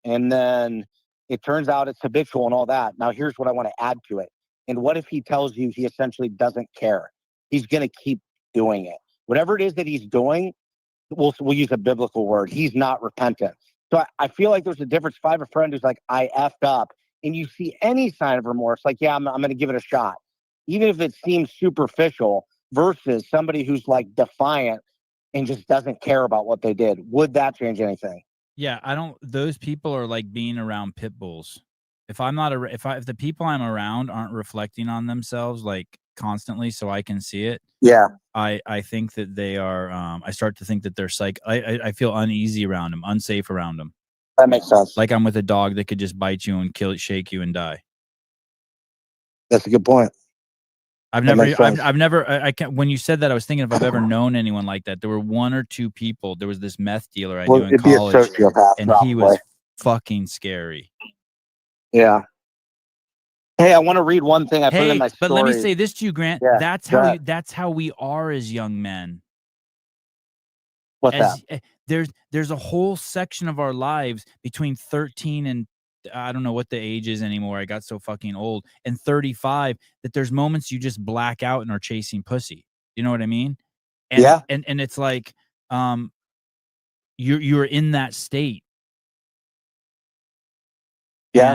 and then it turns out it's habitual and all that? Now, here's what I want to add to it. And what if he tells you he essentially doesn't care? He's going to keep doing it. Whatever it is that he's doing, we'll use a biblical word. He's not repentant. So I feel like there's a difference. If I have a friend who's like, I effed up, and you see any sign of remorse, like, yeah, I'm going to give it a shot, even if it seems superficial, versus somebody who's like defiant and just doesn't care about what they did. Would that change anything? Yeah, those people are like being around pit bulls. If the people I'm around aren't reflecting on themselves like constantly so I can see it, yeah, I think that they are I start to think that they're I feel uneasy around them, unsafe around them. That makes sense. Like I'm with a dog that could just bite you and shake you and die. That's a good point. I've never I can't, when you said that, I was thinking if I've ever known anyone like that. There were one or two people. There was this meth dealer I knew in college, and he was fucking scary. Yeah. Hey, I want to read one thing I put in my story. But let me say this to you, Grant. Yeah, that's how we are as young men. What's that? There's a whole section of our lives between 13 and I don't know what the age is anymore. I got so fucking old. And 35 that there's moments you just black out and are chasing pussy. You know what I mean? And, yeah. And it's like you're in that state. Yeah,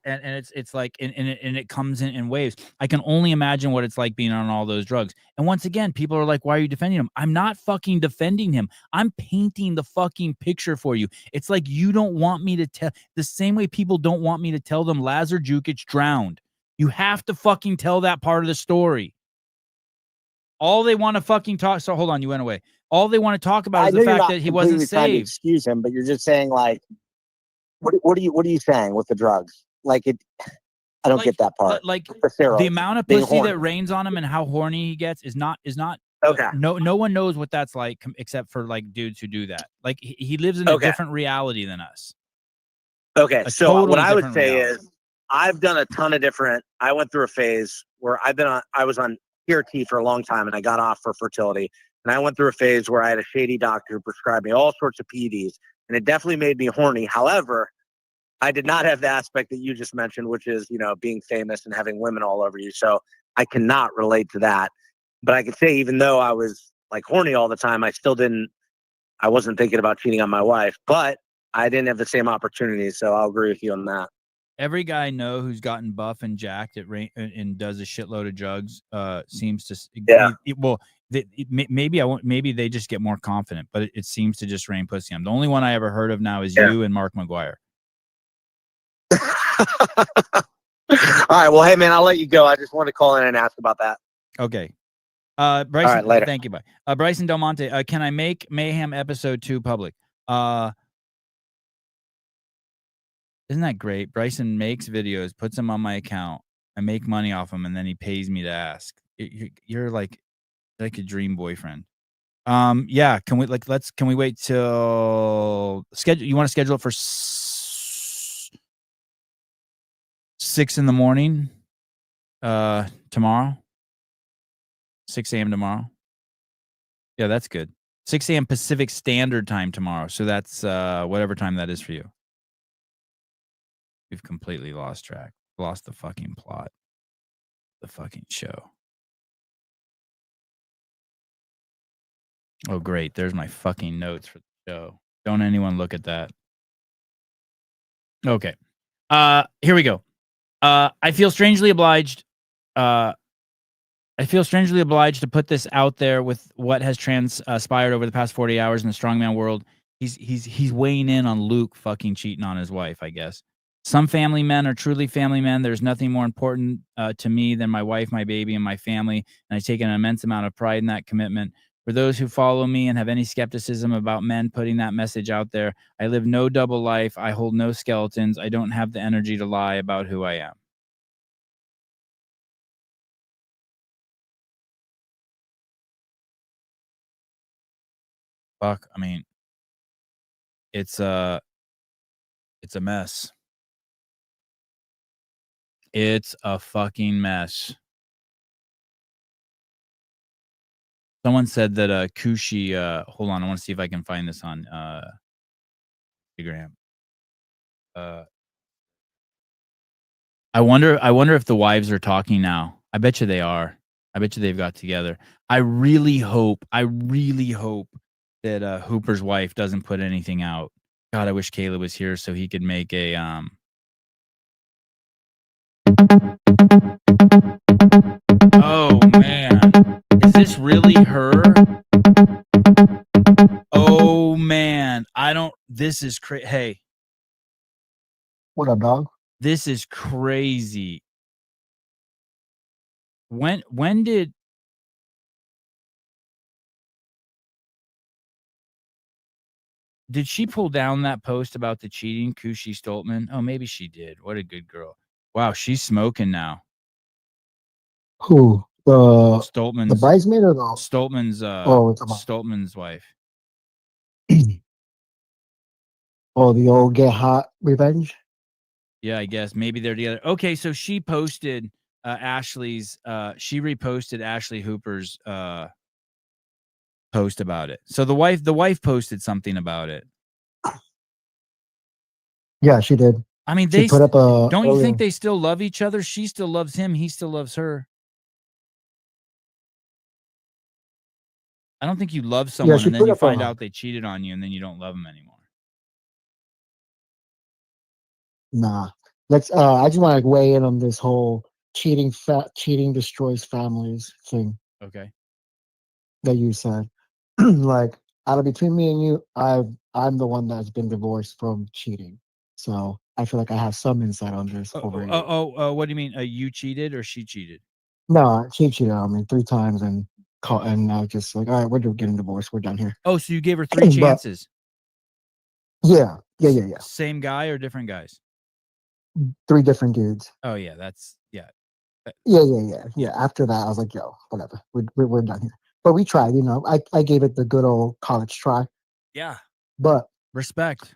and it's like and it comes in waves. I can only imagine what it's like being on all those drugs. And once again, people are like, "Why are you defending him?" I'm not fucking defending him. I'm painting the fucking picture for you. It's like you don't want me to tell the same way people don't want me to tell them Lazar Jukic drowned. You have to fucking tell that part of the story. All they want to fucking talk. So hold on, you went away. All they want to talk about is the fact that he wasn't saved. Excuse him, but you're just saying like. What are you saying with the drugs? Like it, I don't get that part. Like The steroids, the amount of being pussy horny. that rains on him and how horny he gets is not Okay. no one knows what that's like except for like dudes who do that. Like he lives in a different reality than us. Okay. A So totally what I would different say reality. is I've done a ton of different. I went through a phase where I was on PRT for a long time, and I got off for fertility. And I went through a phase where I had a shady doctor who prescribed me all sorts of PEDs, and it definitely made me horny. However, I did not have the aspect that you just mentioned, which is, being famous and having women all over you. So I cannot relate to that. But I could say, even though I was like horny all the time, I wasn't thinking about cheating on my wife, but I didn't have the same opportunities. So I'll agree with you on that. Every guy I know who's gotten buff and jacked and does a shitload of drugs seems to maybe they just get more confident, but it seems to just rain pussy. The only one I ever heard of now is you and Mark McGuire. All right. Well, hey man, I'll let you go. I just wanted to call in and ask about that. Okay. Bryson, all right, later. Thank you. Bye. Bryson Del Monte, can I make Mayhem episode 2 public? Isn't that great? Bryson makes videos, puts them on my account. I make money off them, and then he pays me to ask. You're like a dream boyfriend. Yeah. Can we wait till schedule? You want to schedule it for 6 in the morning? Tomorrow. 6 a.m. tomorrow. Yeah, that's good. 6 a.m. Pacific Standard Time tomorrow. So that's whatever time that is for you. We've completely lost track. Lost the fucking plot. The fucking show. Oh, great. There's my fucking notes for the show. Don't anyone look at that. Okay. Here we go. I feel strangely obliged. To put this out there with what has transpired over the past 40 hours in the strongman world. He's weighing in on Luke fucking cheating on his wife, I guess. Some family men are truly family men. There's nothing more important to me than my wife, my baby, and my family. And I take an immense amount of pride in that commitment. For those who follow me and have any skepticism about men putting that message out there, I live no double life. I hold no skeletons. I don't have the energy to lie about who I am. Fuck, I mean, it's a mess. It's a fucking mess. Someone said that Kushi, hold on, I want to see if I can find this on Instagram. I wonder if the wives are talking now. I bet you they are. I bet you they've got together. I really hope that Hooper's wife doesn't put anything out. God, I wish Caleb was here so he could make a Oh man. Is this really her? Oh man. This is crazy. Hey. What up, dog? This is crazy. When did she pull down that post about the cheating, Kushi Stoltman? Oh, maybe she did. What a good girl. Wow, she's smoking now. Who? The Stoltman's bridesmaid or the Stoltman's wife. Oh, the old get hot revenge? Yeah, I guess maybe they're together. Okay, so she posted Ashley's she reposted Ashley Hooper's post about it. So the wife posted something about it. Yeah, she did. I mean, she put up a. Don't you think they still love each other? She still loves him. He still loves her. I don't think you love someone and then you find out they cheated on you and then you don't love them anymore. Nah. Let's. I just want to weigh in on this whole cheating destroys families thing. Okay. That you said. Like, out of between me and you, I'm the one that's been divorced from cheating. So I feel like I have some insight on this over here. What do you mean? You cheated or she cheated? No, she cheated on me 3 times and now just like, all right, we're getting divorced. We're done here. Oh, so you gave her 3 chances? Yeah. Same guy or different guys? 3 different dudes. Oh yeah, that's yeah. Yeah. After that, I was like, yo, whatever. We're done here. But we tried, you know. I gave it the good old college try. Yeah. But Respect.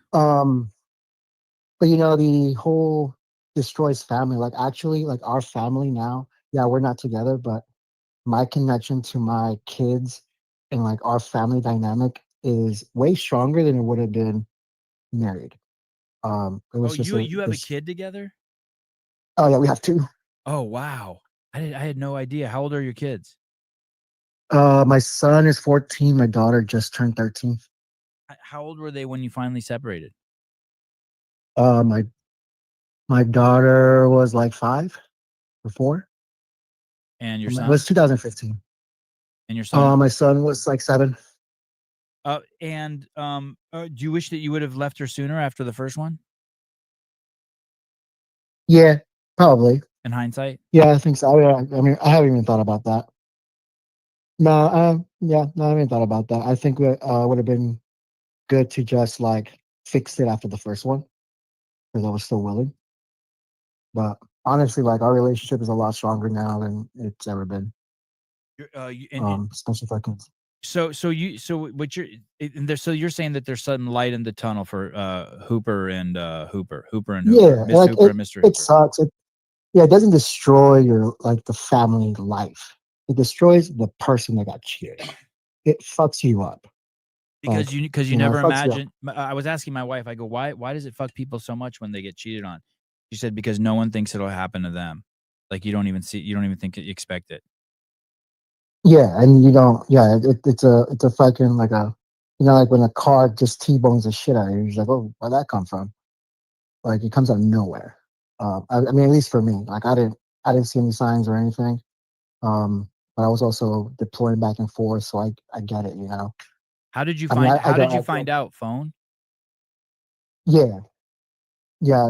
but you know, the whole destroys family. Like actually, like our family now, yeah, we're not together, but my connection to my kids and like our family dynamic is way stronger than it would have been married. It was just you have a kid together? Oh yeah, we have 2. Oh wow. I had no idea. How old are your kids? My son is 14. My daughter just turned 13. How old were they when you finally separated? My daughter was like 5 or 4. And your It son? was 2015. And your son? My son was like 7. Do you wish that you would have left her sooner after the first one? Yeah, probably. In hindsight? Yeah, I think so. I mean, I haven't even thought about that. No, yeah, no, I haven't thought about that. I think it would have been good to just like fix it after the first one because I was still willing. But honestly, like our relationship is a lot stronger now than it's ever been. Especially for our kids. So you're saying that there's some light in the tunnel for Hooper and Hooper and Hooper, Yeah, like Hooper and Mr. Hooper. It sucks. It doesn't destroy your like the family life. It destroys the person that got cheated on. It fucks you up. Because you never imagine. I was asking my wife. I go, why does it fuck people so much when they get cheated on? She said because no one thinks it'll happen to them. Like you don't even think you expect it. Yeah, and you don't. Yeah, it's a fucking like a, you know, like when a car just T-bones the shit out of you. You're like, oh, where'd that come from? Like it comes out of nowhere. I mean, at least for me, like I didn't see any signs or anything. But I was also deploying back and forth, so I get it, you know. How did you find out? Phone? Yeah.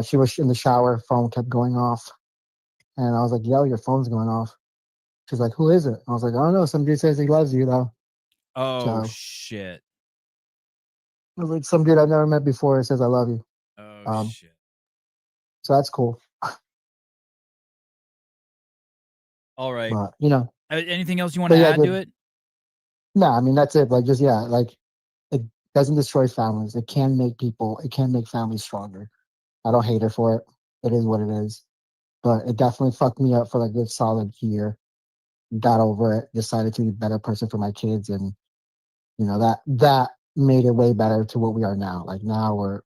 She was in the shower. Phone kept going off, and I was like, "Yo, your phone's going off." She's like, "Who is it?" I was like, "I don't know. Some dude says he loves you, though." Oh shit! I was like, "Some dude I've never met before says I love you." Oh shit! So that's cool. All right. But you know, anything else you want to add to it? No, I mean that's it. Like just like it doesn't destroy families. It can make families stronger. I don't hate her for it. It is what it is. But it definitely fucked me up for like a good solid year. Got over it, decided to be a better person for my kids, and you know that made it way better to what we are now. Like now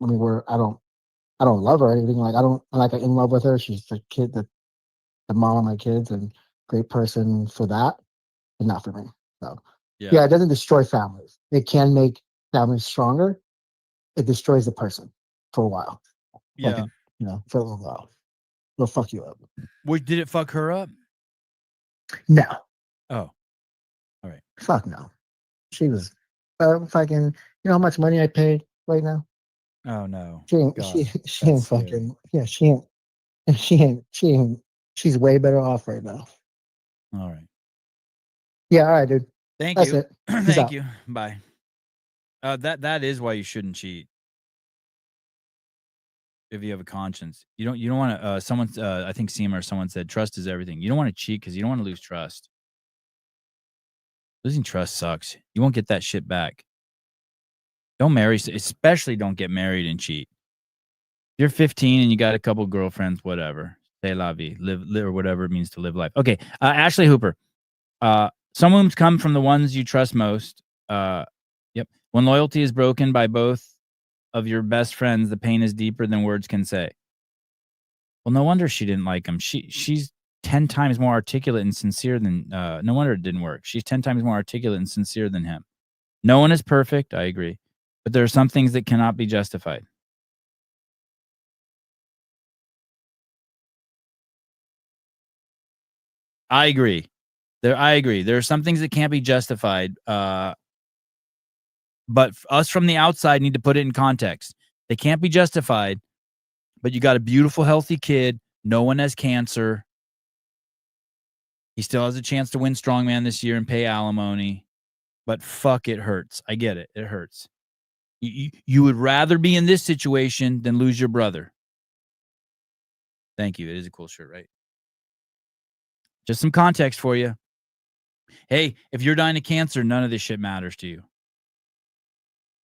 I don't love her or anything. Like I'm like in love with her. She's the kid, the mom of my kids, and great person for that, but not for me. So yeah, it doesn't destroy families. It can make families stronger. It destroys the person for a while. Yeah, like, you know, for a little while. It'll fuck you up. Did it fuck her up? No. Oh, all right. Fuck no. She was fucking. You know how much money I paid right now? Oh no. She ain't. She ain't fucking. Yeah, she ain't. She ain't. She's way better off right now. All right. Yeah. All right, dude. That's you. It. Thank you. Bye. That is why you shouldn't cheat. If you have a conscience, you don't want to. Someone, I think Seema or someone said, trust is everything. You don't want to cheat because you don't want to lose trust. Losing trust sucks. You won't get that shit back. Don't marry, especially don't get married and cheat. You're 15 and you got a couple girlfriends, whatever. Say la vie, live or whatever it means to live life. Okay, Ashley Hooper. Some wounds come from the ones you trust most. Yep. When loyalty is broken by both of your best friends, the pain is deeper than words can say. Well, no wonder she didn't like him. She's 10 times more articulate and sincere than. No wonder it didn't work. She's 10 times more articulate and sincere than him. No one is perfect. I agree, but there are some things that cannot be justified. I agree. There are some things that can't be justified. But us from the outside need to put it in context. They can't be justified, but you got a beautiful, healthy kid. No one has cancer. He still has a chance to win Strongman this year and pay alimony. But fuck, it hurts. I get it. It hurts. You would rather be in this situation than lose your brother. Thank you. It is a cool shirt, right? Just some context for you. Hey, if you're dying of cancer, none of this shit matters to you.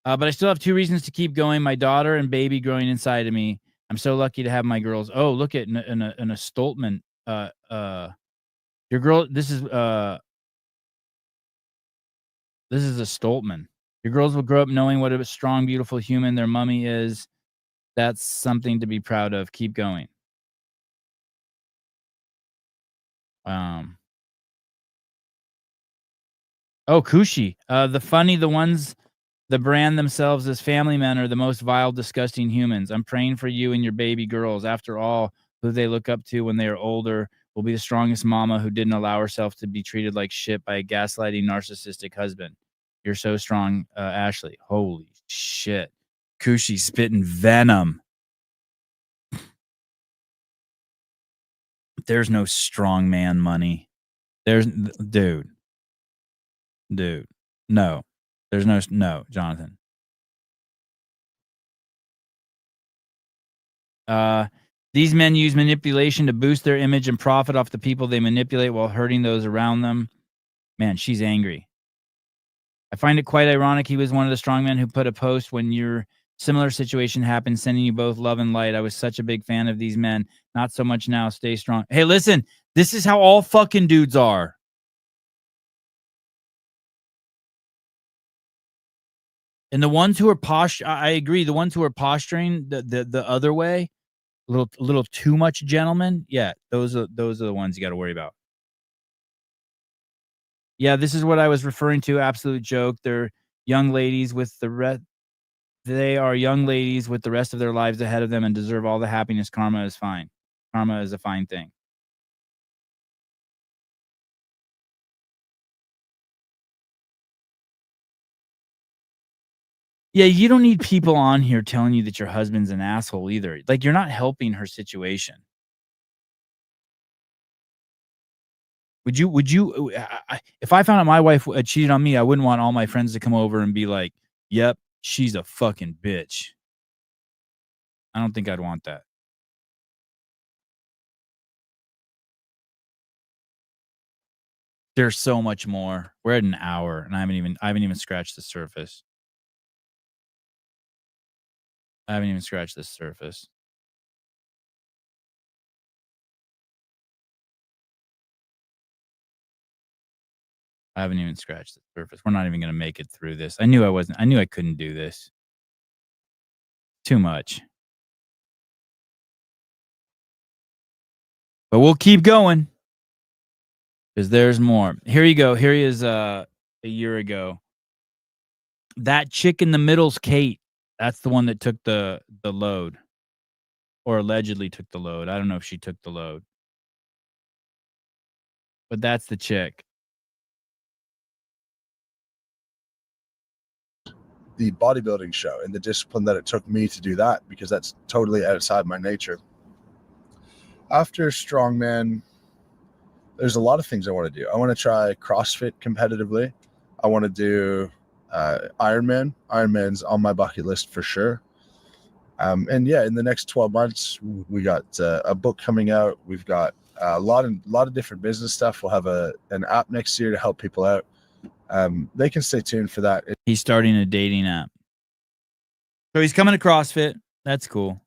But I still have 2 reasons to keep going. My daughter and baby growing inside of me. I'm so lucky to have my girls. Oh, look at in a Stoltman. Your girl. This is a Stoltman. Your girls will grow up knowing what a strong, beautiful human their mommy is. That's something to be proud of. Keep going. Oh, Kushi. The ones that brand themselves as family men are the most vile, disgusting humans. I'm praying for you and your baby girls. After all, who they look up to when they are older will be the strongest mama who didn't allow herself to be treated like shit by a gaslighting, narcissistic husband. You're so strong, Ashley. Holy shit. Kushi spitting venom. There's no strong man money. Dude. No. There's no, Jonathan. These men use manipulation to boost their image and profit off the people they manipulate while hurting those around them. Man, she's angry. I find it quite ironic he was one of the strongmen who put a post when your similar situation happened, sending you both love and light. I was such a big fan of these men. Not so much now. Stay strong. Hey, listen, this is how all fucking dudes are. And the ones who are I agree. The ones who are posturing the other way, a little too much gentlemen. Yeah, those are the ones you got to worry about. Yeah, this is what I was referring to. Absolute joke. They're young ladies with the rest. They are young ladies with the rest of their lives ahead of them and deserve all the happiness. Karma is fine. Karma is a fine thing. Yeah, you don't need people on here telling you that your husband's an asshole either. Like, you're not helping her situation. Would you, if I found out my wife cheated on me, I wouldn't want all my friends to come over and be like, yep, she's a fucking bitch. I don't think I'd want that. There's so much more. We're at an hour and I haven't even scratched the surface. I haven't even scratched the surface. I haven't even scratched the surface. We're not even going to make it through this. I knew I couldn't do this. Too much. But we'll keep going. Because there's more. Here you go. Here he is a year ago. That chick in the middle's Kate. That's the one that took the load. Or allegedly took the load. I don't know if she took the load. But that's the chick. The bodybuilding show and the discipline that it took me to do that, because that's totally outside my nature. After Strongman, there's a lot of things I want to do. I want to try CrossFit competitively. I want to do Ironman. Ironman's on my bucket list for sure. And yeah, in the next 12 months, we got a book coming out. We've got a lot of different business stuff. We'll have an app next year to help people out. They can stay tuned for that. He's starting a dating app. So he's coming to CrossFit. That's cool.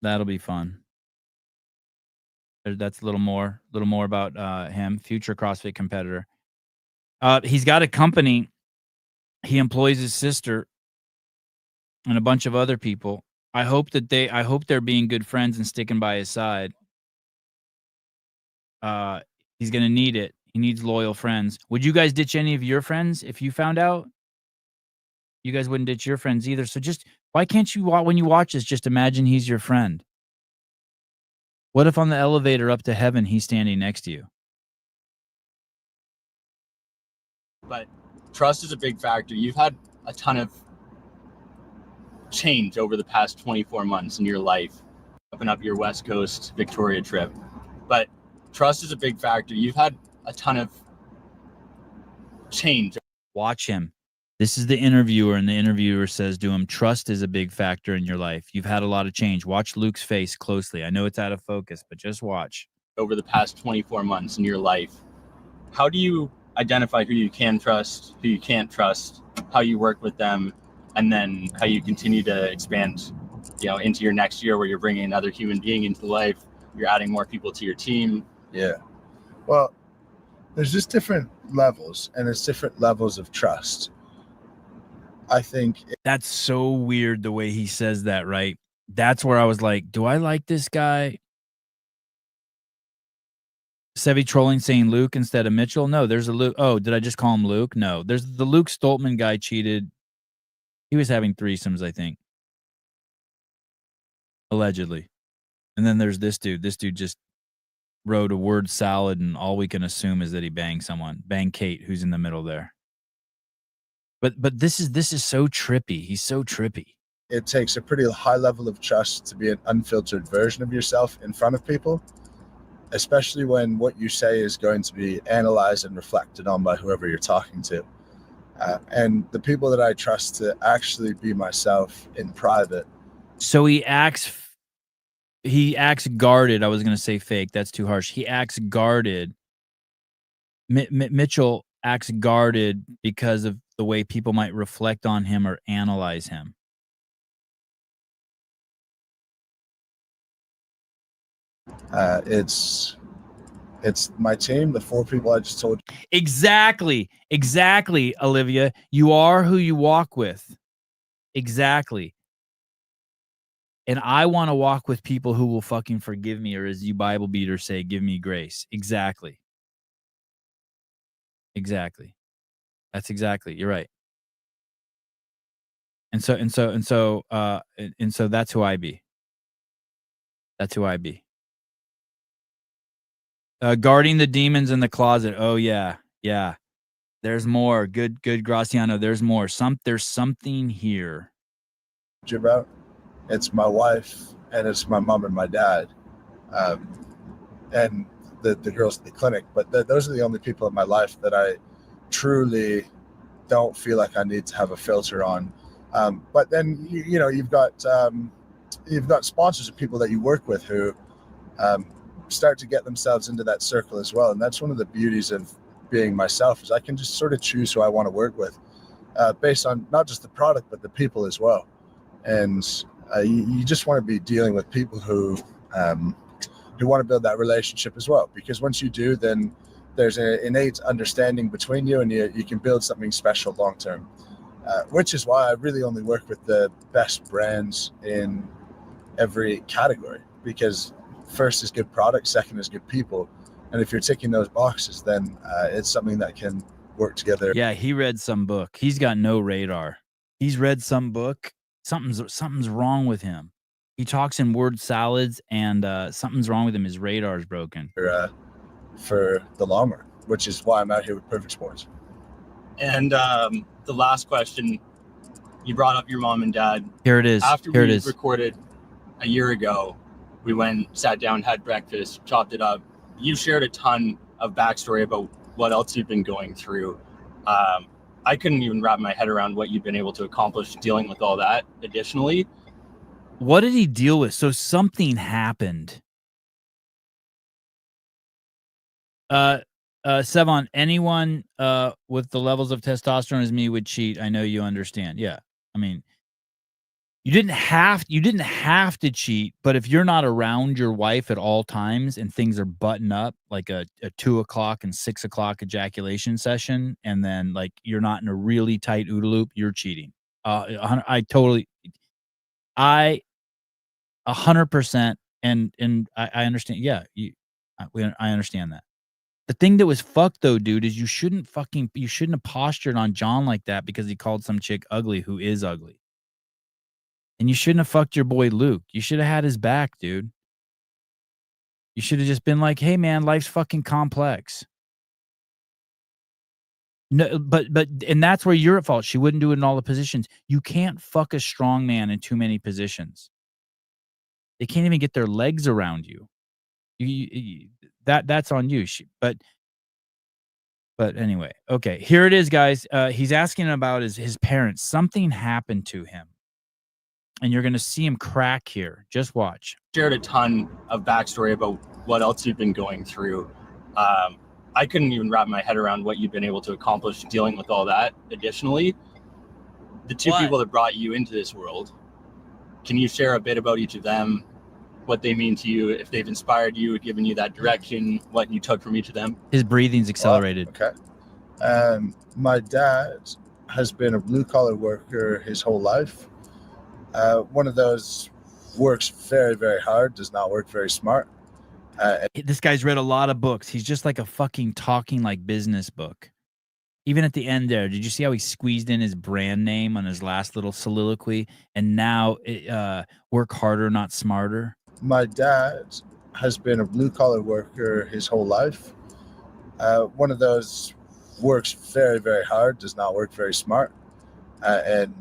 That'll be fun. That's a little more about him, future CrossFit competitor. He's got a company. He employs his sister and a bunch of other people. I hope they're being good friends and sticking by his side. He's going to need it. He needs loyal friends. Would you guys ditch any of your friends if you found out? You guys wouldn't ditch your friends either. So just, why can't you, when you watch this, just imagine he's your friend? What if on the elevator up to heaven, he's standing next to you? But trust is a big factor. You've had a ton of change over the past 24 months in your life, open up your West Coast Victoria trip. But trust is a big factor. You've had a ton of change. Watch him. This is the interviewer, and the interviewer says to him, trust is a big factor in your life. You've had a lot of change. Watch Luke's face closely. I know it's out of focus, but just watch. Over the past 24 months in your life, how do you identify who you can trust, who you can't trust, how you work with them, and then how you continue to expand, into your next year where you're bringing another human being into life, you're adding more people to your team? Yeah. Well, there's just different levels, and it's different levels of trust. I think that's so weird the way he says that, right? That's where I was like, do I like this guy? Sevi trolling saying Luke instead of Mitchell. No, there's a Luke. Oh, did I just call him Luke? No, there's the Luke Stoltman guy cheated. He was having threesomes, I think. Allegedly. And then there's this dude. This dude just wrote a word salad, and all we can assume is that he banged someone. Banged Kate, who's in the middle there. But this is so trippy. He's so trippy. It takes a pretty high level of trust to be an unfiltered version of yourself in front of people, especially when what you say is going to be analyzed and reflected on by whoever you're talking to. And the people that I trust to actually be myself in private. So he acts guarded. I was going to say fake. That's too harsh. He acts guarded. Mitchell acts guarded because of the way people might reflect on him or analyze him. It's my team, the 4 people I just told you. Exactly, Olivia. You are who you walk with. Exactly. And I want to walk with people who will fucking forgive me, or as you Bible beaters say, give me grace. Exactly. That's exactly. You're right. And so that's who I be. Guarding the demons in the closet. Oh yeah. There's more. Good, Graciano. There's more. There's something here. About it's my wife, and it's my mom and my dad, and the girls at the clinic. But those are the only people in my life that I truly don't feel like I need to have a filter on. But then you've got sponsors and people that you work with who start to get themselves into that circle as well. And that's one of the beauties of being myself, is I can just sort of choose who I want to work with based on not just the product, but the people as well. And you just want to be dealing with people who want to build that relationship as well. Because once you do, then there's an innate understanding between you, and you can build something special long term. Which is why I really only work with the best brands in every category, because first is good product, second is good people. And if you're ticking those boxes, then it's something that can work together. Yeah, he read some book. He's got no radar. He's read some book. Something's wrong with him. He talks in word salads, and something's wrong with him. His radar's broken. For the long run, which is why I'm out here with Perfect Sports. And the last question, you brought up your mom and dad. Here it is. After we recorded a year ago, we went, sat down, had breakfast, chopped it up. You shared a ton of backstory about what else you've been going through. I couldn't even wrap my head around what you've been able to accomplish dealing with all that. Additionally, what did he deal with? So something happened. Sevon, anyone with the levels of testosterone as me would cheat. I know you understand. Yeah. I mean, you didn't have to cheat, but if you're not around your wife at all times and things are buttoned up, like a 2 o'clock and 6 o'clock ejaculation session, and then like you're not in a really tight OODA loop, you're cheating. I 100%, and I understand. Yeah, I understand that. The thing that was fucked though, dude, is you shouldn't have postured on John like that because he called some chick ugly who is ugly. And you shouldn't have fucked your boy Luke. You should have had his back, dude. You should have just been like, hey man, life's fucking complex. No, but and that's where you're at fault. She wouldn't do it in all the positions. You can't fuck a strong man in too many positions. They can't even get their legs around you. That's on you. But But anyway, okay, here it is, guys. He's asking about his parents. Something happened to him, and you're going to see him crack here. Just watch. Shared a ton of backstory about what else you've been going through. I couldn't even wrap my head around what you've been able to accomplish dealing with all that. Additionally, the two people that brought you into this world, can you share a bit about each of them, what they mean to you, if they've inspired you, given you that direction, what you took from each of them? His breathing's accelerated. Okay. My dad has been a blue-collar worker his whole life. One of those works very, very hard, does not work very smart. This guy's read a lot of books. He's just like a fucking talking like business book. Even at the end there, did you see how he squeezed in his brand name on his last little soliloquy? And now, work harder, not smarter. My dad has been a blue-collar worker his whole life. One of those works very, very hard, does not work very smart. And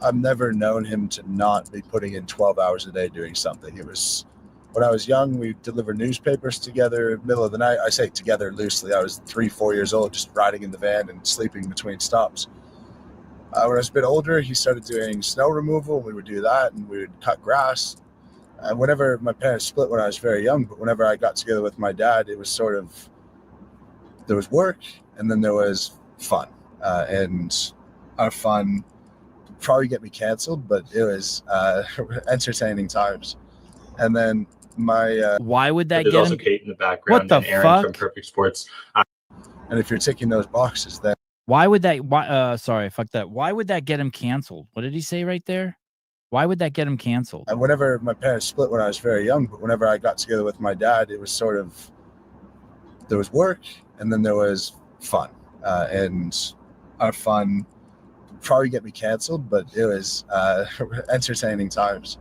I've never known him to not be putting in 12 hours a day doing something. It was, when I was young, we delivered newspapers together, middle of the night. I say together loosely. I was 3-4 years old, just riding in the van and sleeping between stops. When I was a bit older, he started doing snow removal. We would do that, and we would cut grass. And whenever my parents split when I was very young, but whenever I got together with my dad, it was sort of, there was work, and then there was fun. And our fun would probably get me canceled, but it was entertaining times. And then my why would that There's get also him? Kate in the background. What the and Aaron fuck? from Perfect Sports. And if you're ticking those boxes, then Why would that? Sorry, fuck that. Why would that get him canceled? What did he say right there? Why would that get him canceled? and whenever my parents split when I was very young, but whenever I got together with my dad, it was sort of, there was work, and then there was fun. And our fun would probably get me canceled, but it was entertaining times.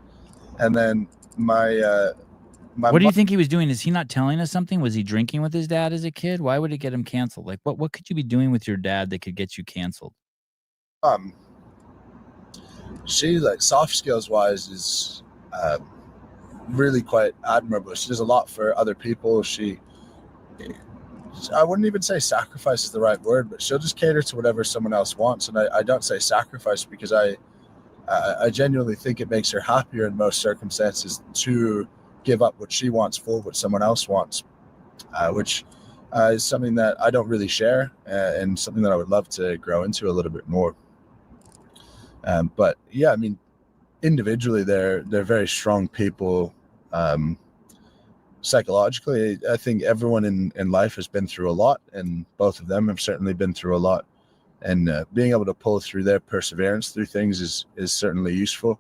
And then my What do you think he was doing? Is he not telling us something? Was he drinking with his dad as a kid? Why would it get him canceled? Like, what could you be doing with your dad that could get you canceled? She, like, soft skills wise, is really quite admirable. She does a lot for other people. I wouldn't even say sacrifice is the right word, but she'll just cater to whatever someone else wants. And I don't say sacrifice because I genuinely think it makes her happier in most circumstances to give up what she wants for what someone else wants, which is something that I don't really share, and something that I would love to grow into a little bit more. But yeah, I mean, individually, they're very strong people. Psychologically, I think everyone in life has been through a lot, and both of them have certainly been through a lot. And being able to pull through their perseverance through things is certainly useful.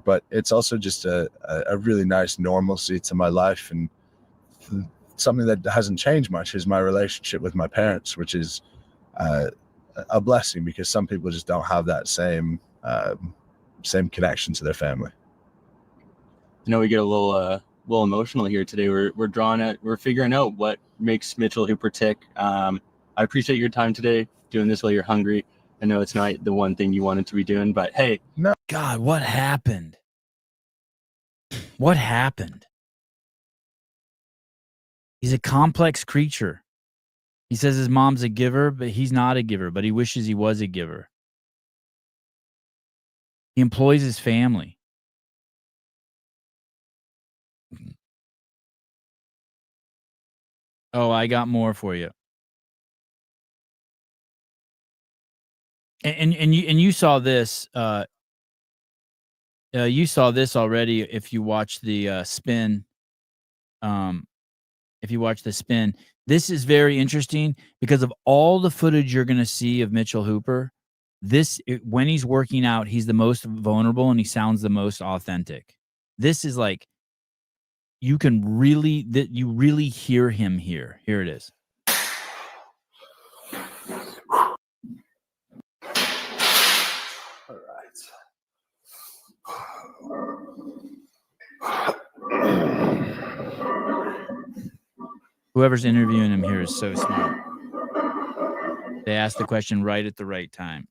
But it's also just a really nice normalcy to my life, and something that hasn't changed much is my relationship with my parents, which is a blessing because some people just don't have that same connection to their family. I know we get a little emotional here today. We're figuring out what makes Mitchell Hooper tick. I appreciate your time today doing this while you're hungry. I know it's not the one thing you wanted to be doing, but hey. No. God, what happened? What happened? He's a complex creature. He says his mom's a giver, but he's not a giver, but he wishes he was a giver. He employs his family. Oh, I got more for you. And you saw this. You saw this already if you watch the spin. If you watch the spin, this is very interesting because of all the footage you're going to see of Mitchell Hooper. When he's working out, he's the most vulnerable and he sounds the most authentic. This is like you really hear him here. Here it is. All right. Whoever's interviewing him here is so smart. They asked the question right at the right time.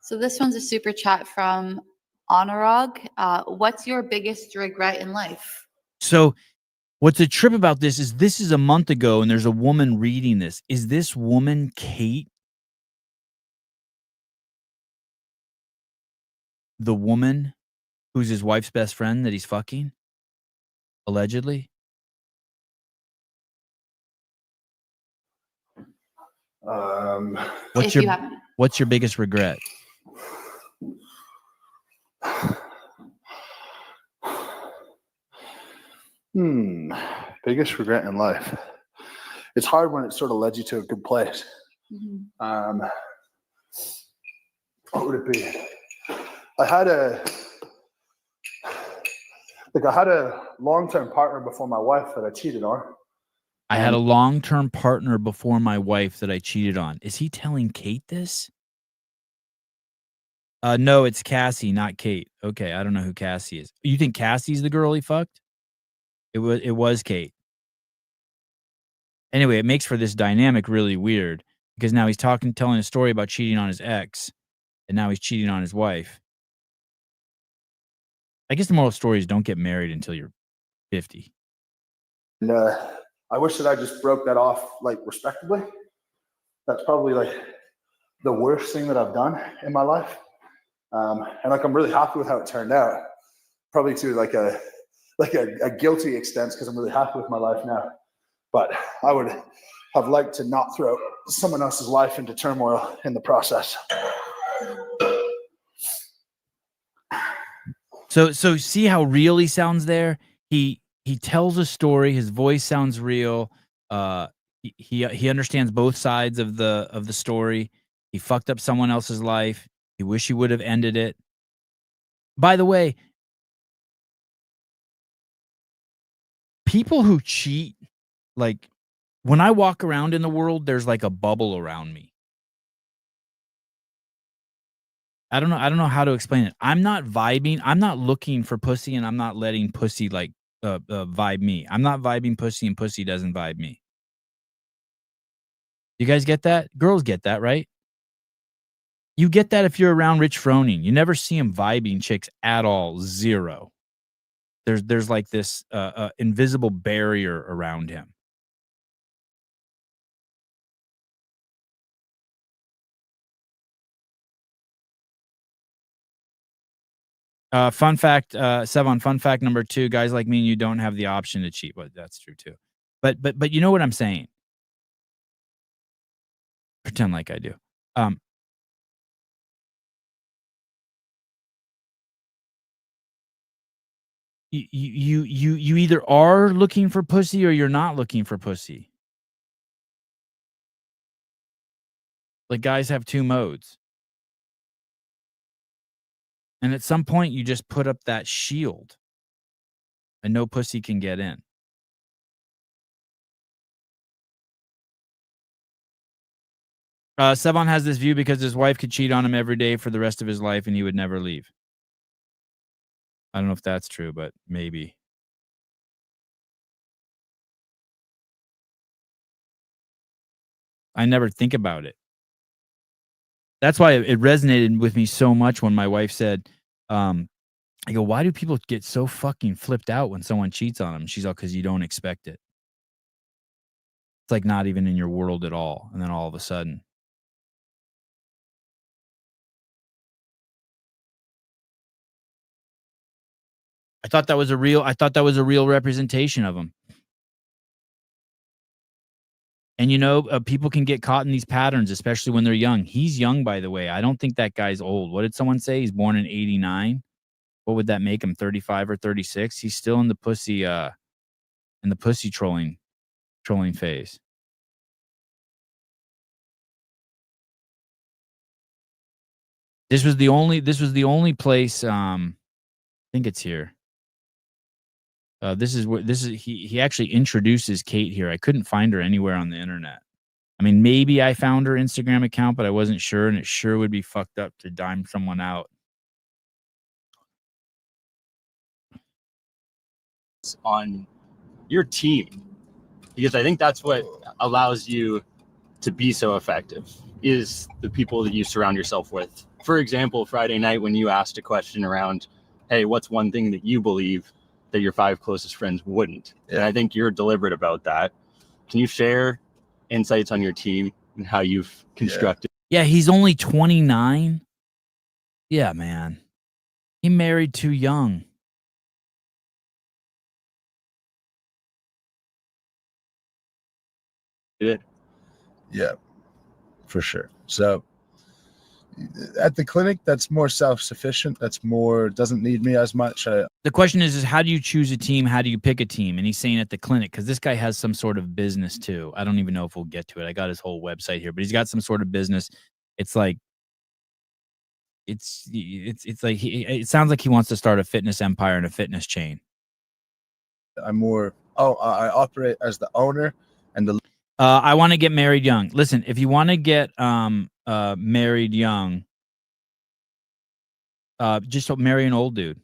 So this one's a super chat from Honorog. What's your biggest regret in life? So what's a trip about this is a month ago, and there's a woman reading this. Is this woman Kate? The woman who's his wife's best friend that he's fucking? Allegedly? What's your biggest regret? Biggest regret in life. It's hard when it sort of led you to a good place. What would it be? I had a long-term partner before my wife that I cheated on. I had a long-term partner before my wife that I cheated on. Is he telling Kate this? No, it's Cassie, not Kate. Okay, I don't know who Cassie is. You think Cassie's the girl he fucked? It was Kate. Anyway, it makes for this dynamic really weird because now he's telling a story about cheating on his ex, and now he's cheating on his wife. I guess the moral story is don't get married until you're 50. And I wish that I just broke that off like respectably. That's probably like the worst thing that I've done in my life. And like I'm really happy with how it turned out. Probably to like a guilty extent because I'm really happy with my life now. But I would have liked to not throw someone else's life into turmoil in the process. So see how real he sounds there? He tells a story, his voice sounds real. He understands both sides of the story. He fucked up someone else's life. He wish he would have ended it. By the way, people who cheat, like when I walk around in the world, there's like a bubble around me. I don't know how to explain it. I'm not vibing. I'm not looking for pussy, and I'm not letting pussy like vibe me. I'm not vibing pussy, and pussy doesn't vibe me. You guys get that? Girls get that, right? You get that if you're around Rich Froning. You never see him vibing chicks at all. Zero. There's like this invisible barrier around him. Fun fact, Sevon, fun fact number 2, guys like me and you don't have the option to cheat. But that's true too. But you know what I'm saying? Pretend like I do. You either are looking for pussy or you're not looking for pussy. Like guys have 2 modes. And at some point you just put up that shield and no pussy can get in. Sevon has this view because his wife could cheat on him every day for the rest of his life and he would never leave. I don't know if that's true, but maybe. I never think about it. That's why it resonated with me so much when my wife said, I go, why do people get so fucking flipped out when someone cheats on them? She's all, because you don't expect it. It's like not even in your world at all. And then all of a sudden. I thought that was a real representation of him. And you know, people can get caught in these patterns, especially when they're young. He's young, by the way. I don't think that guy's old. What did someone say? He's born in 89. What would that make him? 35 or 36? He's still in the pussy trolling phase. This was the only place. I think it's here. He actually introduces Kate here. I couldn't find her anywhere on the internet. I mean, maybe I found her Instagram account, but I wasn't sure, and it sure would be fucked up to dime someone out. On your team, because I think that's what allows you to be so effective. is the people that you surround yourself with. For example, Friday night when you asked a question around, hey, what's one thing that you believe that your 5 closest friends wouldn't? Yeah. And I think you're deliberate about that. Can you share insights on your team and how you've constructed? Yeah, he's only 29. Yeah, man. He married too young. Yeah, for sure. So at the clinic, that's more self-sufficient. That's more, doesn't need me as much. The question is how do you choose a team? How do you pick a team? And he's saying at the clinic, because this guy has some sort of business too. I don't even know if we'll get to it. I got his whole website here, but he's got some sort of business. It's like, it's like it sounds like he wants to start a fitness empire and a fitness chain. I'm more, I operate as the owner and the. I want to get married young. Listen, if you want to get married young, just marry an old dude.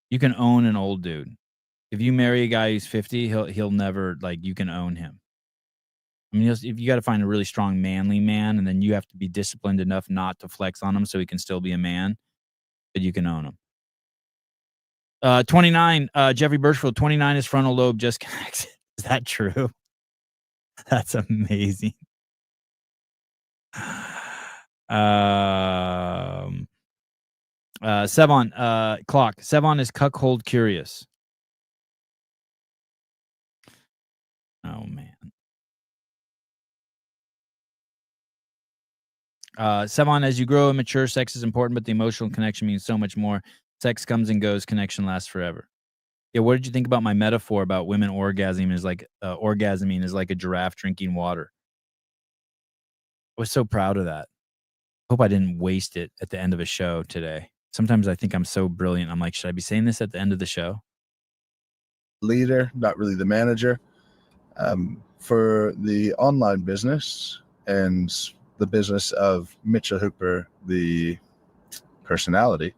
You can own an old dude. If you marry a guy who's 50, he'll never, like, you can own him. I mean, if you got to find a really strong, manly man, and then you have to be disciplined enough not to flex on him so he can still be a man, but you can own him. 29, Jeffrey Birchfield, 29 is frontal lobe just connects. Is that true? That's amazing. Sevon, clock. Sevon is cuckold curious. Oh, man. Sevon, as you grow and mature, sex is important, but the emotional connection means so much more. Sex comes and goes, connection lasts forever. Yeah, what did you think about my metaphor about women orgasming is like a giraffe drinking water? I was so proud of that. Hope I didn't waste it at the end of a show today. Sometimes I think I'm so brilliant. I'm like, should I be saying this at the end of the show? Leader, not really the manager. For the online business and the business of Mitchell Hooper, the personality,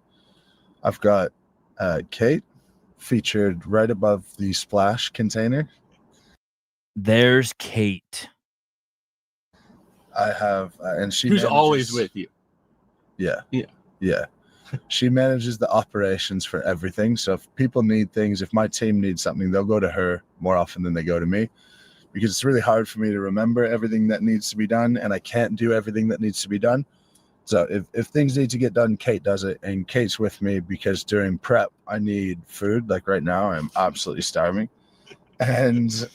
I've got Kate featured right above the splash container. There's Kate. I have, and she who's manages, always with you. Yeah. She manages the operations for everything. So if people need things, if my team needs something, they'll go to her more often than they go to me, because it's really hard for me to remember everything that needs to be done, and I can't do everything that needs to be done. So if things need to get done, Kate does it, and Kate's with me because during prep, I need food. Like right now, I'm absolutely starving. And, there's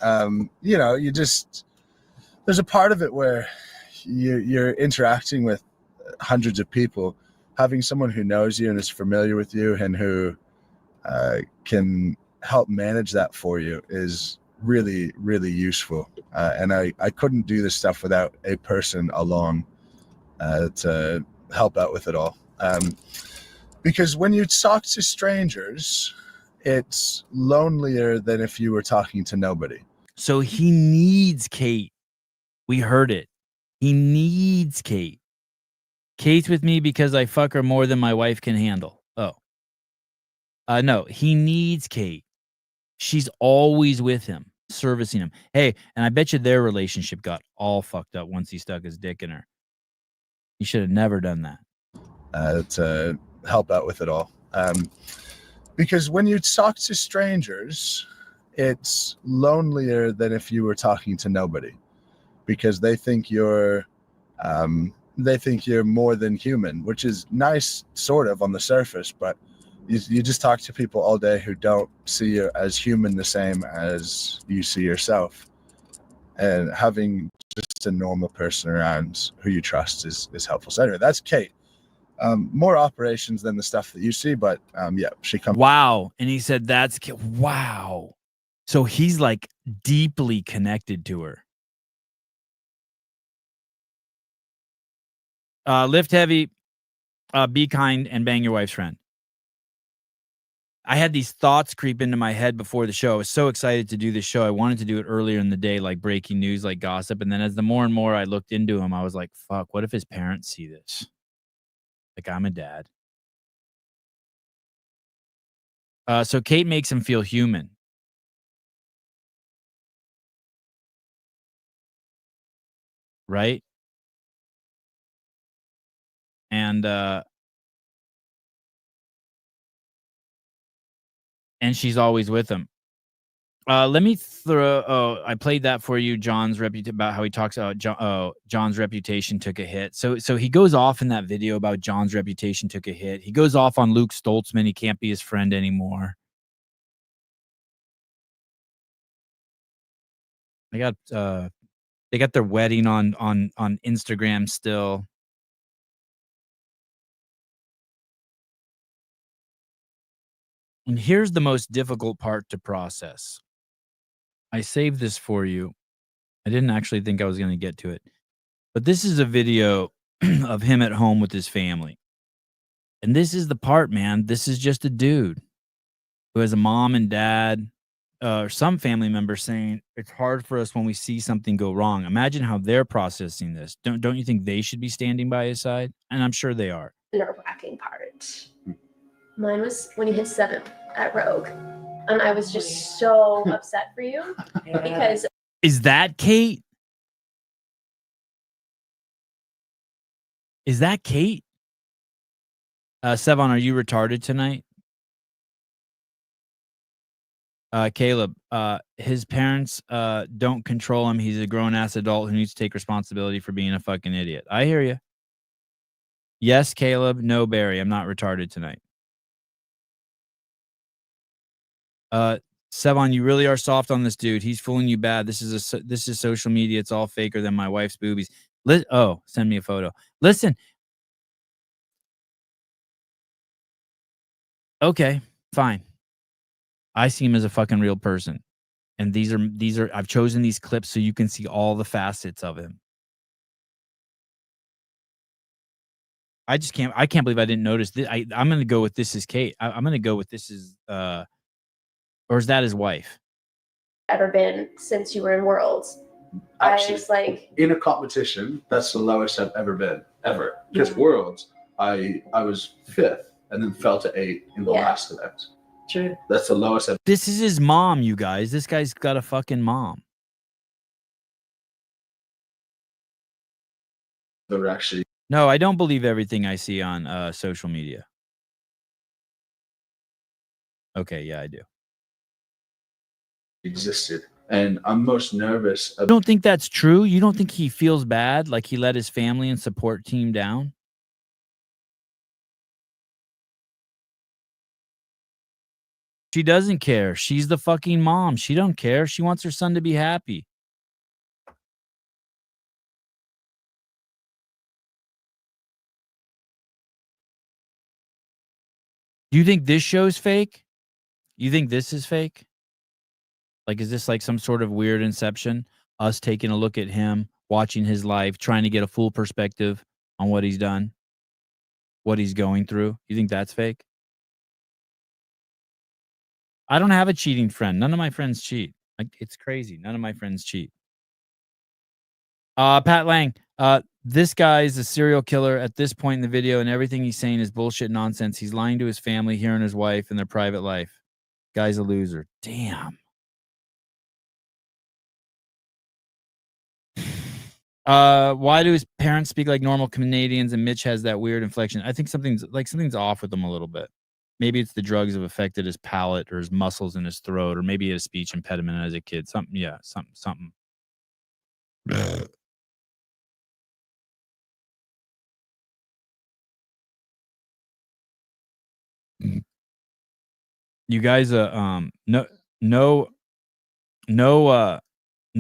a part of it where you're interacting with hundreds of people. Having someone who knows you and is familiar with you and who can help manage that for you is really, really useful. And I couldn't do this stuff without a person along to help out with it all. Because when you talk to strangers, it's lonelier than if you were talking to nobody. So he needs Kate. We heard it. He needs Kate. Kate's with me because I fuck her more than my wife can handle. Oh. No, he needs Kate. She's always with him, servicing him. Hey, and I bet you their relationship got all fucked up once he stuck his dick in her. He should have never done that. To help out with it all. Because when you talk to strangers, it's lonelier than if you were talking to nobody, because they think you're more than human, which is nice sort of on the surface, but you just talk to people all day who don't see you as human the same as you see yourself. And having just a normal person around who you trust is helpful. So anyway, that's Kate. More operations than the stuff that you see, but yeah, she comes. Wow. And he said, that's Kate. Wow. So he's like deeply connected to her. Lift heavy, be kind, and bang your wife's friend. I had these thoughts creep into my head before the show. I was so excited to do this show. I wanted to do it earlier in the day, like breaking news, like gossip. And then as the more and more I looked into him, I was like, fuck, what if his parents see this? Like, I'm a dad. So Kate makes him feel human. right? And she's always with him. Let me throw. Oh, I played that for you. John's about how he talks about John's reputation took a hit. So he goes off in that video about John's reputation took a hit. He goes off on Luke Stoltzman. He can't be his friend anymore. They got their wedding on Instagram still. And here's the most difficult part to process. I saved this for you. I didn't actually think I was going to get to it. But this is a video of him at home with his family. And this is the part, man. This is just a dude who has a mom and dad or some family member saying it's hard for us when we see something go wrong. Imagine how they're processing this. Don't you think they should be standing by his side? And I'm sure they are. Nerve-wracking part. Mine was when you hit 7 at Rogue. And I was just so upset for you because... Is that Kate? Is that Kate? Sevon, are you retarded tonight? Caleb, his parents don't control him. He's a grown-ass adult who needs to take responsibility for being a fucking idiot. I hear you. Yes, Caleb. No, Barry. I'm not retarded tonight. Sevon, you really are soft on this dude. He's fooling you bad. This is social media. It's all faker than my wife's boobies. Oh, send me a photo. Listen. Okay, fine. I see him as a fucking real person. And these are I've chosen these clips so you can see all the facets of him. I can't believe I didn't notice this. I'm gonna go with this is Kate. I'm gonna go with this is or is that his wife? Ever been since you were in Worlds. Actually, I was like, in a competition, that's the lowest I've ever been, ever. Because Worlds, I was 5th and then fell to 8 in the last event. True. That's the lowest I've. This is his mom, you guys. This guy's got a fucking mom. Ever actually. No, I don't believe everything I see on social media. Okay, yeah, I do. Existed. And I'm most nervous. You don't think that's true? You don't think he feels bad, like he let his family and support team down? She doesn't care. She's the fucking mom. She don't care. She wants her son to be happy. Do you think this show's fake? You think this is fake? Like, is this like some sort of weird inception? Us taking a look at him, watching his life, trying to get a full perspective on what he's done, what he's going through. You think that's fake? I don't have a cheating friend. None of my friends cheat. Like, it's crazy. None of my friends cheat. Pat Lang, this guy is a serial killer at this point in the video, and everything he's saying is bullshit nonsense. He's lying to his family, here and his wife, and their private life. Guy's a loser. Damn. Why do his parents speak like normal Canadians and Mitch has that weird inflection? I think something's off with him a little bit. Maybe it's the drugs have affected his palate or his muscles in his throat, or maybe he had a speech impediment as a kid. Something. You guys, no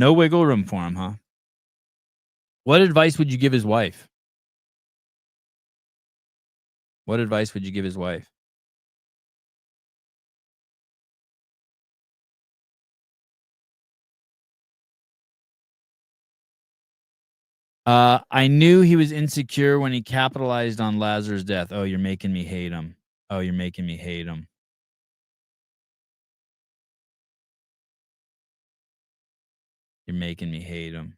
wiggle room for him, huh? What advice would you give his wife? What advice would you give his wife? I knew he was insecure when he capitalized on Lazar's death. Oh, you're making me hate him. Oh, you're making me hate him. You're making me hate him.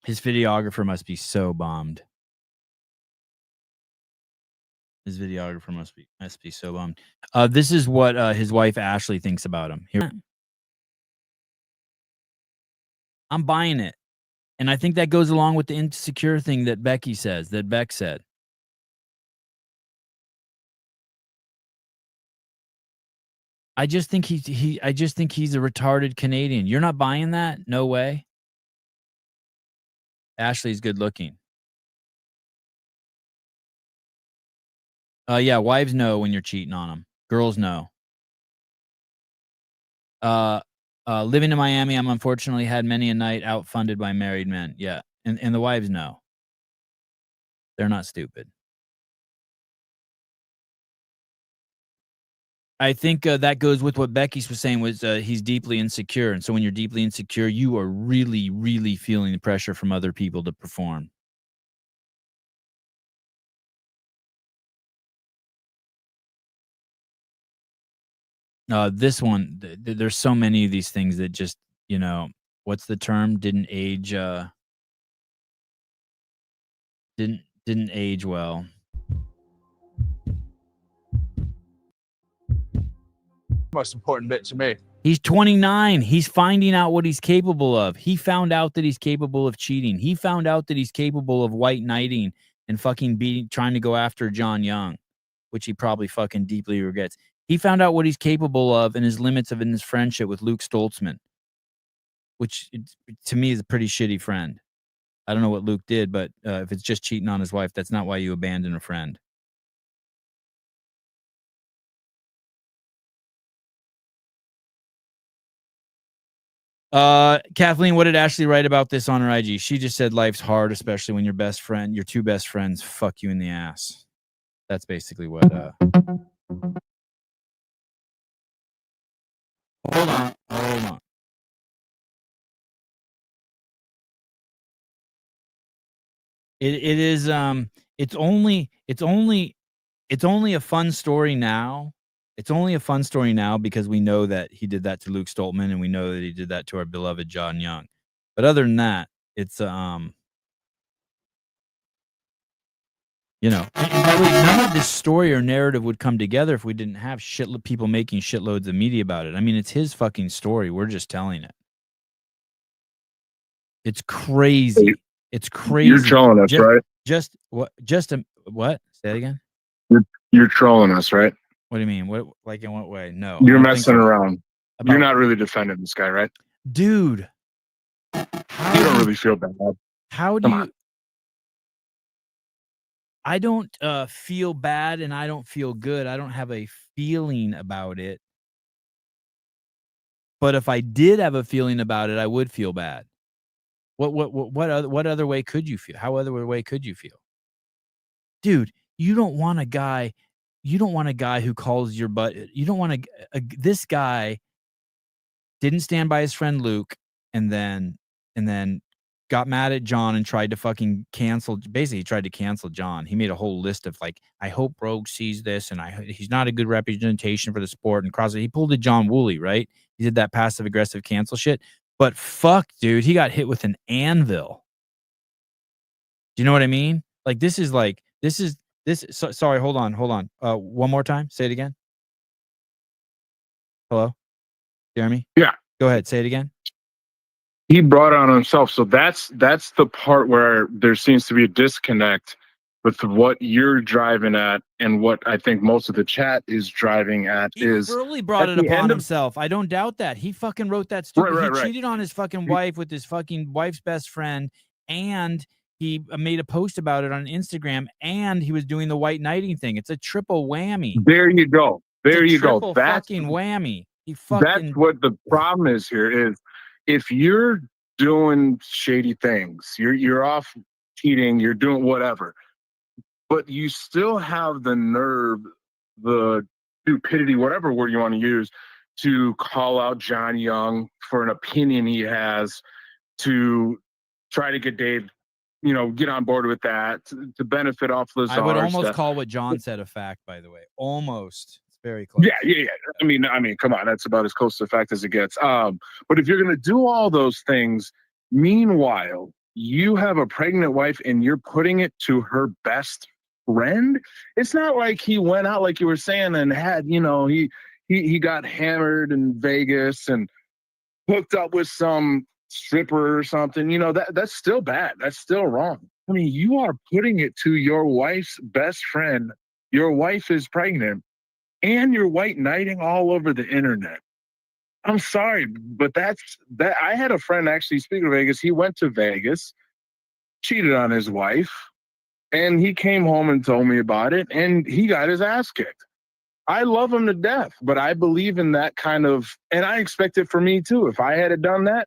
His videographer must be so bummed. His videographer must be so bummed. This is what his wife Ashley thinks about him. Here, I'm buying it, and I think that goes along with the insecure thing that Beck said. I just think he's a retarded Canadian. You're not buying that? No way. Ashley's good looking. Yeah, wives know when you're cheating on them. Girls know. Living in Miami, I'm unfortunately had many a night outfunded by married men. Yeah, and the wives know. They're not stupid. I think that goes with what Becky was saying was he's deeply insecure. And so when you're deeply insecure, you are really, really feeling the pressure from other people to perform. This one, there's so many of these things that just, what's the term? Didn't age well. Most important bit to me. He's 29. He's finding out what he's capable of. He found out that he's capable of cheating. He found out that he's capable of white knighting and fucking trying to go after John Young, which he probably fucking deeply regrets. He found out what he's capable of and his limits of in his friendship with Luke Stoltzman, which to me is a pretty shitty friend. I don't know what Luke did, but if it's just cheating on his wife, that's not why you abandon a friend. Kathleen, what did Ashley write about this on her IG? She just said life's hard, especially when your two best friends fuck you in the ass. That's basically what Hold on. It is it's only a fun story now. It's only a fun story now because we know that he did that to Luke Stoltzman and we know that he did that to our beloved John Young. But other than that, it's and none of this story or narrative would come together if we didn't have people making shitloads of media about it. I mean, it's his fucking story. We're just telling it. It's crazy. It's crazy. You're trolling us, right? What? Say that again. You're trolling us, right? What do you mean? What? Like in what way? No. You're messing around. You're not really defending this guy, right? Dude. You don't really feel bad. How do you? I don't feel bad and I don't feel good. I don't have a feeling about it. But if I did have a feeling about it, I would feel bad. What other way could you feel? How other way could you feel? Dude, you don't want a guy who calls your butt. You don't want this guy didn't stand by his friend Luke and then got mad at John and tried to fucking basically tried to cancel John. He made a whole list of like, I hope Rogue sees this and he's not a good representation for the sport and he pulled a John Woolley, right? He did that passive aggressive cancel shit. But fuck, dude, he got hit with an anvil. Do you know what I mean? Like this is sorry, hold on. One more time. Say it again. Hello? Jeremy? Yeah. Go ahead. Say it again. He brought it on himself. So that's the part where there seems to be a disconnect with what you're driving at and what I think most of the chat is driving at. He really brought it upon himself. I don't doubt that. He fucking wrote that stupid. He cheated on his fucking wife with his fucking wife's best friend, and he made a post about it on Instagram, and he was doing the white knighting thing. It's a triple whammy. There you go. There you go. That's fucking whammy. That's what the problem is here is if you're doing shady things, you're off cheating, you're doing whatever, but you still have the nerve, the stupidity, whatever word you want to use, to call out John Young for an opinion he has, to try to get Dave, get on board with that, to benefit off Lazar. I would almost call what John said a fact, by the way. Almost. It's very close. Yeah. I mean, come on, that's about as close to fact as it gets. But if you're going to do all those things, meanwhile, you have a pregnant wife and you're putting it to her best friend. It's not like he went out, like you were saying, and had, he got hammered in Vegas and hooked up with some stripper or something. That's still bad. That's still wrong. I mean, you are putting it to your wife's best friend. Your wife is pregnant and you're white knighting all over the internet. I'm sorry, but that. I had a friend, actually, speaking of Vegas, he went to Vegas, cheated on his wife, and he came home and told me about it, and he got his ass kicked. I love him to death, but I believe in that kind of, and I expect it for me too. If I had done that,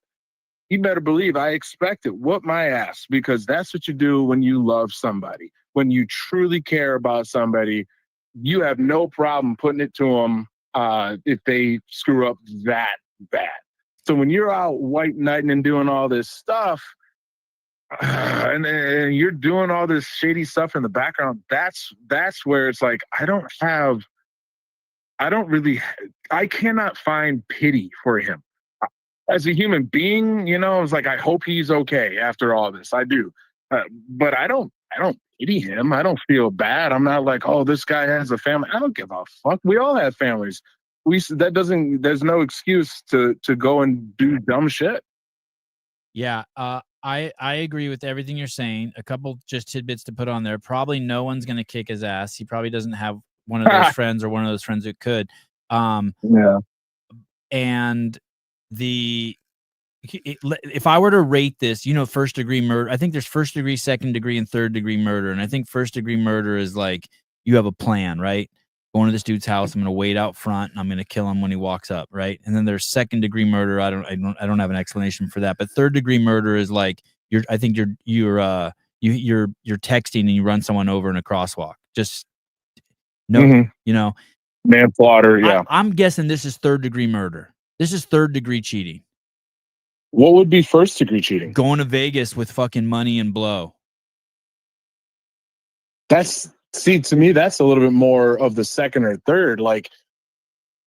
you better believe I expect it. Whoop my ass, because that's what you do when you love somebody. When you truly care about somebody, you have no problem putting it to them if they screw up that bad. So when you're out white knighting and doing all this stuff, and you're doing all this shady stuff in the background, that's where it's like, I cannot find pity for him. As a human being, it's like, I hope he's okay after all this. I do. But I don't pity him. I don't feel bad. I'm not like, oh, this guy has a family. I don't give a fuck. We all have families. There's no excuse to go and do dumb shit. Yeah. I agree with everything you're saying. A couple just tidbits to put on there. Probably no one's going to kick his ass. He probably doesn't have one of those friends or one of those friends who could. Yeah. And if I were to rate this, first degree murder, I think there's first degree, second degree, and third degree murder. And I think first degree murder is like, you have a plan, right? Going to this dude's house, I'm going to wait out front and I'm going to kill him when he walks up, right? And then there's second degree murder. I don't have an explanation for that. But third degree murder is like, you're texting and you run someone over in a crosswalk. Just manslaughter. Yeah. I'm guessing this is third degree murder. This is third degree cheating. What would be first degree cheating? Going to Vegas with fucking money and blow. To me, that's a little bit more of the second or third. Like,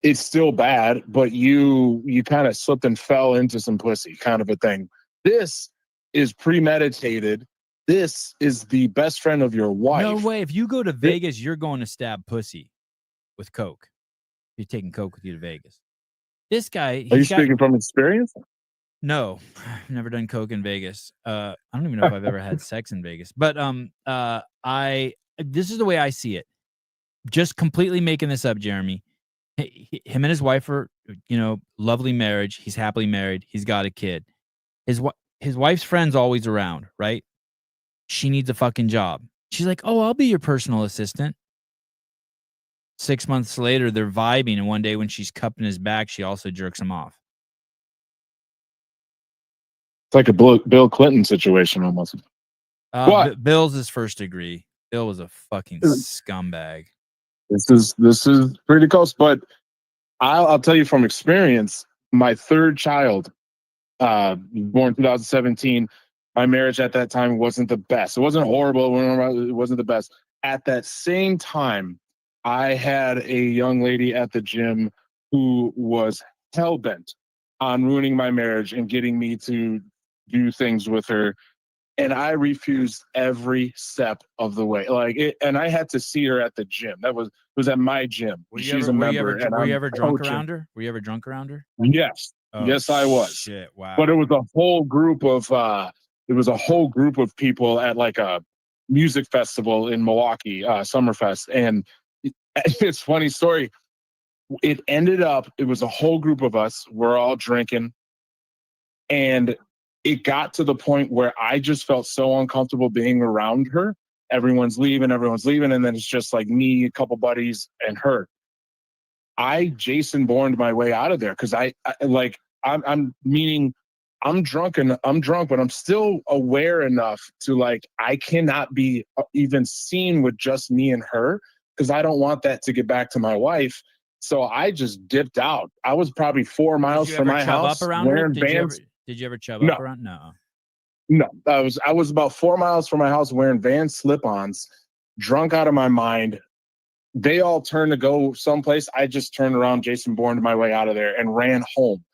it's still bad, but you kind of slipped and fell into some pussy kind of a thing. This is premeditated. This is the best friend of your wife. No way. If you go to Vegas, you're going to stab pussy with coke. You're taking coke with you to Vegas. This guy. Are you speaking from experience? No, I've never done coke in Vegas. I don't even know if I've ever had sex in Vegas. But this is the way I see it. Just completely making this up, Jeremy. Him and his wife are, lovely marriage. He's happily married. He's got a kid. His wife's friend's always around, right? She needs a fucking job. She's like, oh, I'll be your personal assistant. 6 months later, they're vibing. And one day when she's cupping his back, she also jerks him off. It's like a Bill Clinton situation almost. Bill's his first degree. Bill was a fucking scumbag. This is pretty close, but I'll tell you from experience. My third child, born 2017. My marriage at that time wasn't the best. It wasn't horrible. It wasn't the best. At that same time, I had a young lady at the gym who was hell-bent on ruining my marriage and getting me to do things with her. And I refused every step of the way. And I had to see her at the gym. It was at my gym. She's a member. Were you ever drunk around her? Were you ever drunk around her? Yes. Oh, yes, I was. Shit, wow. But it was a whole group of people at like a music festival in Milwaukee, Summerfest. And it's a funny story. It ended up, it was a whole group of us. We're all drinking. And it got to the point where I just felt so uncomfortable being around her. Everyone's leaving. And then it's just like me, a couple buddies, and her. I Jason Bourne my way out of there because I'm drunk, but I'm still aware enough to I cannot be even seen with just me and her because I don't want that to get back to my wife. So I just dipped out. I was probably 4 miles from my house wearing Vans. Did you ever chub up around? No. I was about 4 miles from my house wearing Vans slip-ons, drunk out of my mind. They all turned to go someplace. I just turned around, Jason Bourne my way out of there and ran home.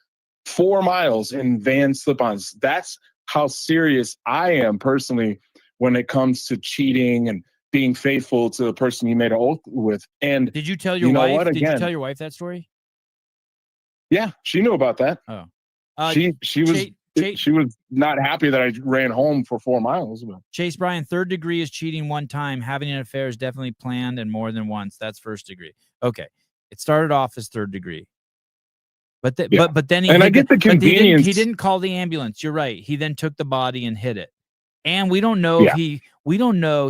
4 miles in Vans slip-ons. That's how serious I am personally when it comes to cheating and being faithful to the person you made an oath with. And did you tell your you know wife? what? Did you Again, tell your wife that story? Yeah, she knew about that. Oh, she was not happy that I ran home for 4 miles. But. Chase Bryan, 3rd degree is cheating one time. Having an affair is definitely planned and more than once. That's 1st degree. Okay, it started off as 3rd degree, but but then I get the convenience. He didn't call the ambulance. You're right. He then took the body and hid it, and we don't know if we don't know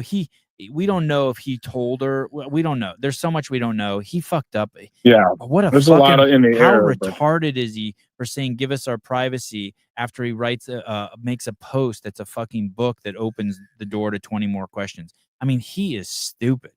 if he told her. We don't know. There's so much we don't know. He fucked up. Yeah. What a There's fucking, a lot in the how air. retarded is he for saying give us our privacy after he writes makes a post that's a fucking book that opens the door to 20 more questions. I mean, he is stupid.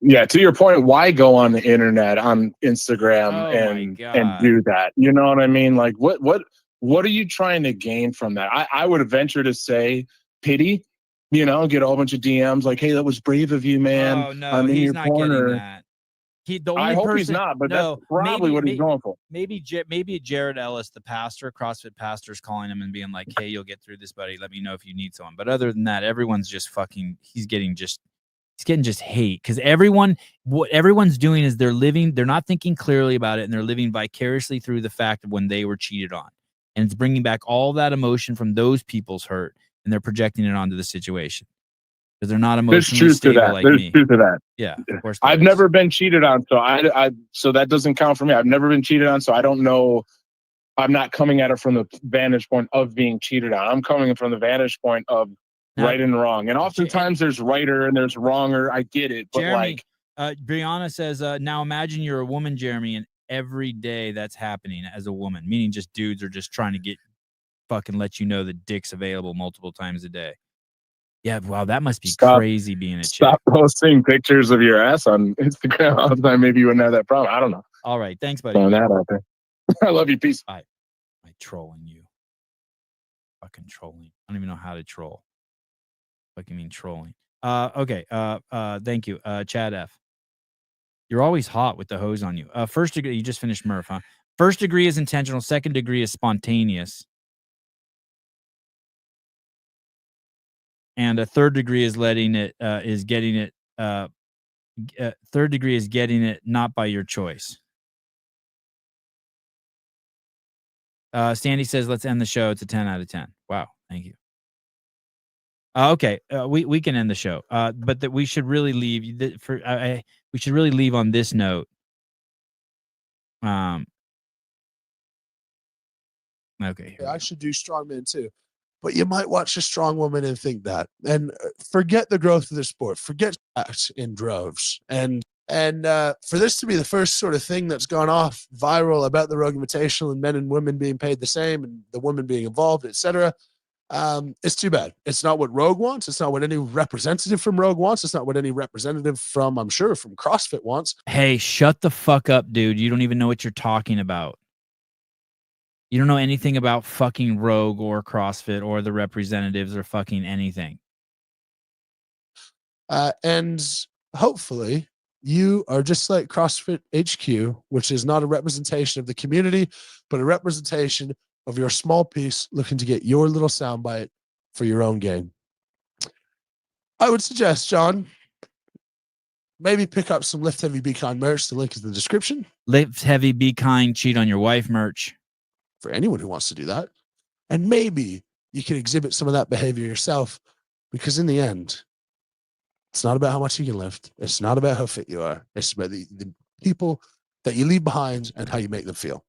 Yeah, to your point, why go on the internet, on Instagram, and do that? You know what I mean? Like, what are you trying to gain from that? I would venture to say pity. You know, get a whole bunch of DMs like, "Hey, that was brave of you, man. Oh no, I'm in he's your not corner." getting that. The only I hope person, he's not, but no, that's probably what he's going for. Maybe Jared Ellis, the pastor, CrossFit pastor, is calling him and being like, "Hey, you'll get through this, buddy. Let me know if you need someone." But other than that, everyone's just fucking. He's getting just hate because what everyone's doing is they're not thinking clearly about it, and they're living vicariously through the fact of when they were cheated on, and it's bringing back all that emotion from those people's hurt, and they're projecting it onto the situation. Because they're not emotionally stable like me. There's truth to that. Yeah, of course. I've never been cheated on, so so that doesn't count for me. I've never been cheated on, so I don't know. I'm not coming at it from the vantage point of being cheated on. I'm coming from the vantage point of right and wrong. And oftentimes there's righter and there's wronger. I get it, but Jeremy, Brianna says, now imagine you're a woman, Jeremy, and every day that's happening as a woman, meaning just dudes are just trying to fucking let you know that dick's available multiple times a day. Yeah, wow, that must be crazy being a chick. Stop posting pictures of your ass on Instagram all the time. Maybe you wouldn't have that problem. I don't know. All right, thanks, buddy. Throwing that out there. I love you. Peace. I'm trolling you. Fucking trolling. I don't even know how to troll. Fucking mean trolling. Okay. Thank you. Chad F. You're always hot with the hose on you. 1st degree, you just finished Murph, huh? 1st degree is intentional. 2nd degree is spontaneous. And a 3rd degree is getting it. 3rd degree is getting it not by your choice. Sandy says, let's end the show. It's a 10 out of 10. Wow. Thank you. Okay. We can end the show. But that we should really leave we should really leave on this note. Okay. I should do Strongman too. But you might watch a strong woman and think that, and forget the growth of the sport, forget that in droves. And for this to be the first sort of thing that's gone off viral about the Rogue Invitational and men and women being paid the same and the women being involved, etc., it's too bad. It's not what Rogue wants. It's not what any representative from Rogue wants. It's not what any representative from, I'm sure, from CrossFit wants. Hey, shut the fuck up, dude. You don't even know what you're talking about. You don't know anything about fucking Rogue or CrossFit or the representatives or fucking anything. And hopefully you are just like CrossFit HQ, which is not a representation of the community, but a representation of your small piece looking to get your little soundbite for your own game. I would suggest, John, maybe pick up some Lift Heavy Be Kind merch. The link is in the description. Lift Heavy Be Kind Cheat on Your Wife merch. For anyone who wants to do that. And maybe you can exhibit some of that behavior yourself, because in the end, it's not about how much you can lift. It's not about how fit you are. It's about the people that you leave behind and how you make them feel.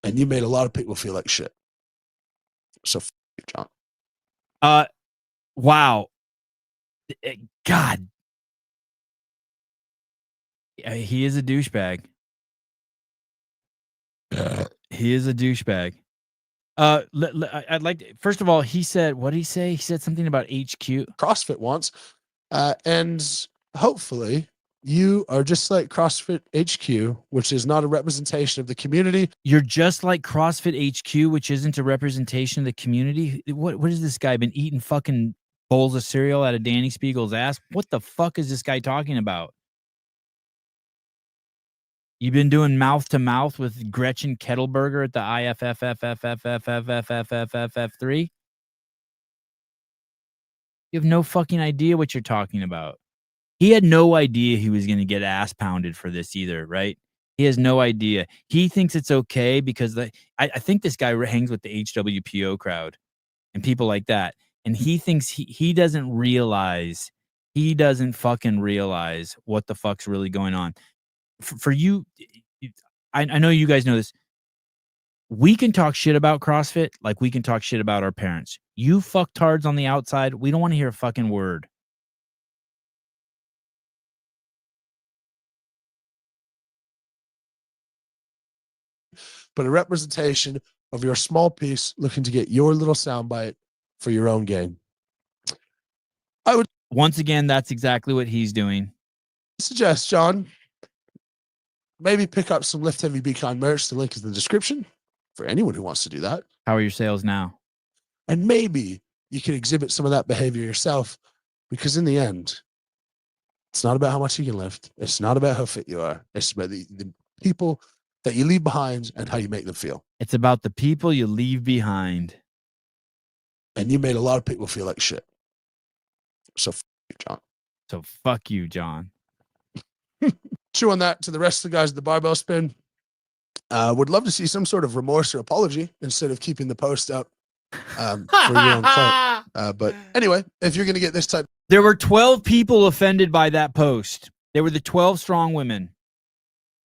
And you made a lot of people feel like shit. So, John. Wow. God. He is a douchebag. He is a douchebag. I'd like to, first of all, he said, what did he say? He said something about HQ. CrossFit wants. And hopefully you are just like CrossFit HQ, which is not a representation of the community. You're just like CrossFit HQ, which isn't a representation of the community. What has this guy been eating fucking bowls of cereal out of Danny Spiegel's ass? What the fuck is this guy talking about? You've been doing mouth to mouth with Gretchen Kettleberger at the IFFFFFFFFFFF3? You have no fucking idea what you're talking about. He had no idea he was going to get ass pounded for this either, right? He has no idea. He thinks it's okay because I think this guy hangs with the HWPO crowd and people like that. And he thinks he doesn't realize, he doesn't fucking realize what the fuck's really going on. For you, I know you guys know this. We can talk shit about CrossFit like we can talk shit about our parents. You fucktards on the outside, we don't want to hear a fucking word. But a representation of your small piece looking to get your little soundbite for your own game. I would once again, that's exactly what he's doing. Suggest, John, maybe pick up some Lift Heavy Be Kind merch. The link is in the description for anyone who wants to do that. How are your sales now? And maybe you can exhibit some of that behavior yourself, because in the end, it's not about how much you can lift. It's not about how fit you are. It's about the people that you leave behind and how you make them feel. It's about the people you leave behind. And you made a lot of people feel like shit. So fuck you, John. So fuck you, John. Chew on that to the rest of the guys at the barbell spin. Would love to see some sort of remorse or apology instead of keeping the post up for your own clout. But anyway, if you're going to get this type. There were 12 people offended by that post. They were the 12 strong women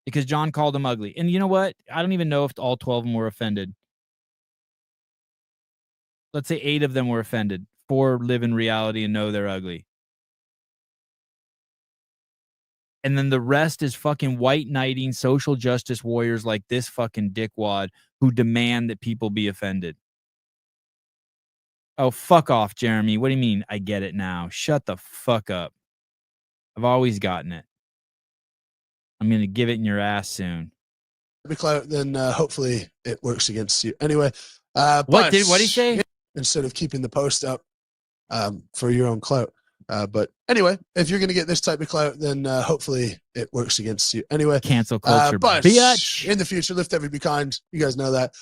because John called them ugly. And you know what? I don't even know if all 12 of them were offended. Let's say 8 of them were offended. 4 live in reality and know they're ugly. And then the rest is fucking white knighting social justice warriors like this fucking dickwad who demand that people be offended. Oh, fuck off, Jeremy. What do you mean? I get it now. Shut the fuck up. I've always gotten it. I'm going to give it in your ass soon. Then hopefully it works against you. Anyway. What did he say? Instead of keeping the post up for your own clout. But anyway, if you're going to get this type of clout, then hopefully it works against you. Anyway, cancel culture, but bitch. In the future, Lift Heavy Be Kind. You guys know that.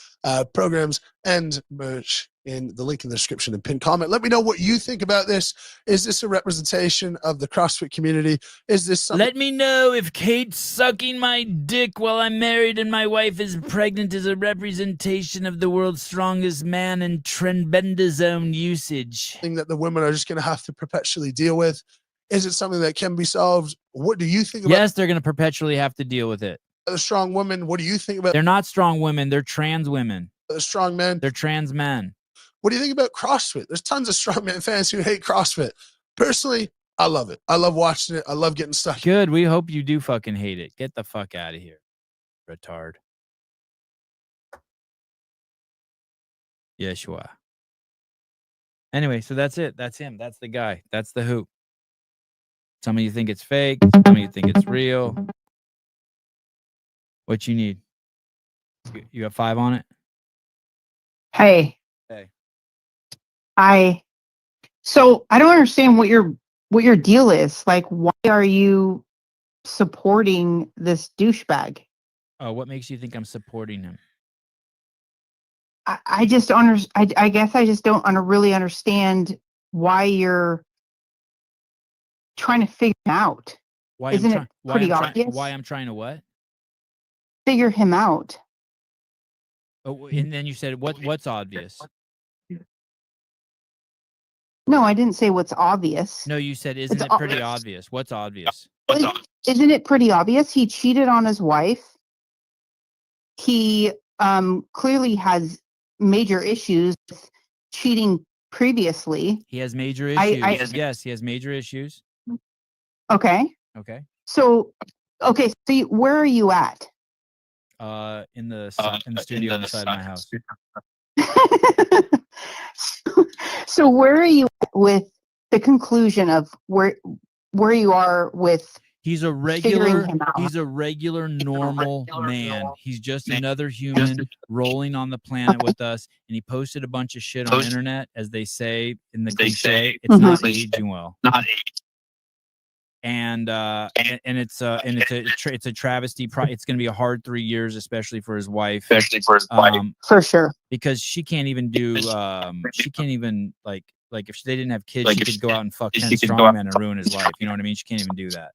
Programs and merch in the link in the description and pinned comment. Let me know what you think about this. Is this a representation of the CrossFit community? Is this something? Let me know if Kate's sucking my dick while I'm married and my wife is pregnant is a representation of the world's strongest man and trenbendazone usage. Thing that the women are just going to have to perpetually deal with. Is it something that can be solved? What do you think about? Yes, they're going to perpetually have to deal with it. The strong women. What do you think about? They're not strong women. They're trans women. The strong men. They're trans men. What do you think about CrossFit? There's tons of strongman fans who hate CrossFit. Personally, I love it. I love watching it. I love getting stuck. Good. We hope you do fucking hate it. Get the fuck out of here, retard. Yeshua. Anyway, so that's it. That's him. That's the guy. That's the hoop. Some of you think it's fake. Some of you think it's real. What you need? You got 5 on it? Hey. So I don't understand what your deal is. Like, why are you supporting this douchebag? Oh, what makes you think I'm supporting him? I just don't I guess I just don't really understand why you're trying to figure him out. Why Isn't it pretty obvious? Why I'm trying to what? Figure him out. Oh, and then you said what's obvious? No, I didn't say what's obvious. No, you said isn't it pretty obvious? What's obvious? Isn't it pretty obvious? He cheated on his wife. He clearly has major issues with cheating previously. He has major issues. Yes, he has major issues. Okay. Okay. So where are you at? In the studio inside my house. So where are you at with the conclusion of where you are with? He's a regular normal man. He's just another human rolling on the planet with us. And he posted a bunch of shit on the internet, as they say in the cliche. It's not aging well. And it's a travesty. It's going to be a hard 3 years, especially for his wife. For sure. Because she can't even do. She can't even like Like if they didn't have kids, she could go out and fuck 10 strongmen and ruin his life. You know what I mean? She can't even do that.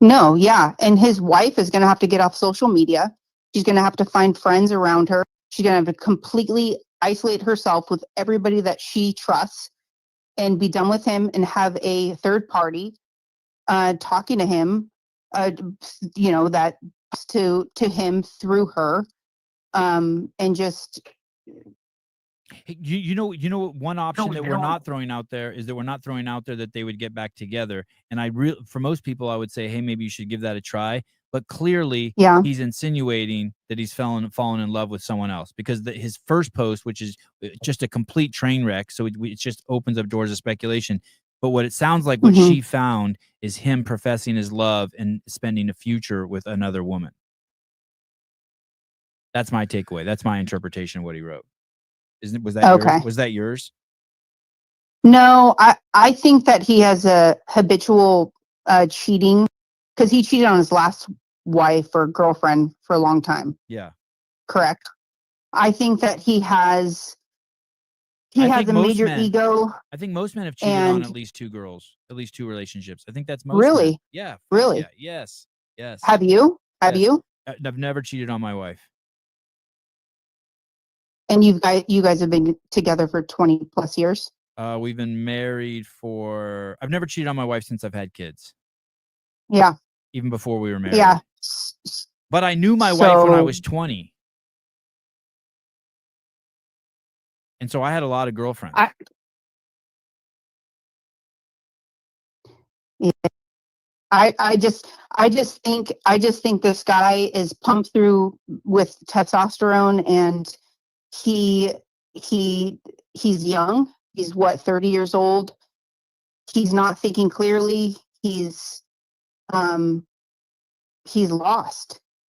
No, yeah. And his wife is going to have to get off social media. She's going to have to find friends around her. She's going to have to completely isolate herself with everybody that she trusts and be done with him and have a third party talking to him, that to him through her, and just. You know one option that we're not throwing out there is that we're not throwing out there that they would get back together. And for most people, I would say, hey, maybe you should give that a try. But clearly, he's insinuating that he's fallen in love with someone else, because his first post, which is just a complete train wreck, so it just opens up doors of speculation. But what it sounds like, what she found, is him professing his love and spending a future with another woman. That's my takeaway. That's my interpretation of what he wrote. Was that yours? Was that yours? No, I think that he has a habitual cheating, because he cheated on his last wife or girlfriend for a long time. Yeah. Correct. I think that he has a major ego. I think most men have cheated on at least 2 girls, at least 2 relationships. I think that's most Really? men. Yeah. Really? Yeah. Yes. Have you? Have you? I've never cheated on my wife. And you guys have been together for 20 plus years? We've been married I've never cheated on my wife since I've had kids. Yeah. Even before we were married. Yeah. But I knew my wife when I was 20. And so I had a lot of girlfriends. I just think this guy is pumped through with testosterone, and he's young. He's 30 years old. He's not thinking clearly. He's lost.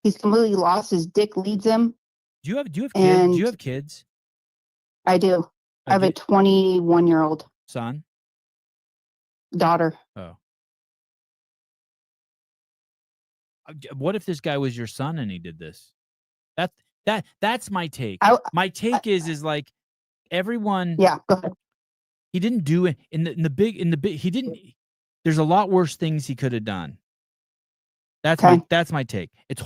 He's completely lost. His dick leads him. Do you have kids? Do you have kids? I do. I have a 21-year-old son, daughter. Oh. What if this guy was your son and he did this? That's my take. My take is like everyone. Yeah, go ahead. He didn't do it in the big. He didn't. There's a lot worse things he could have done. That's my take. It's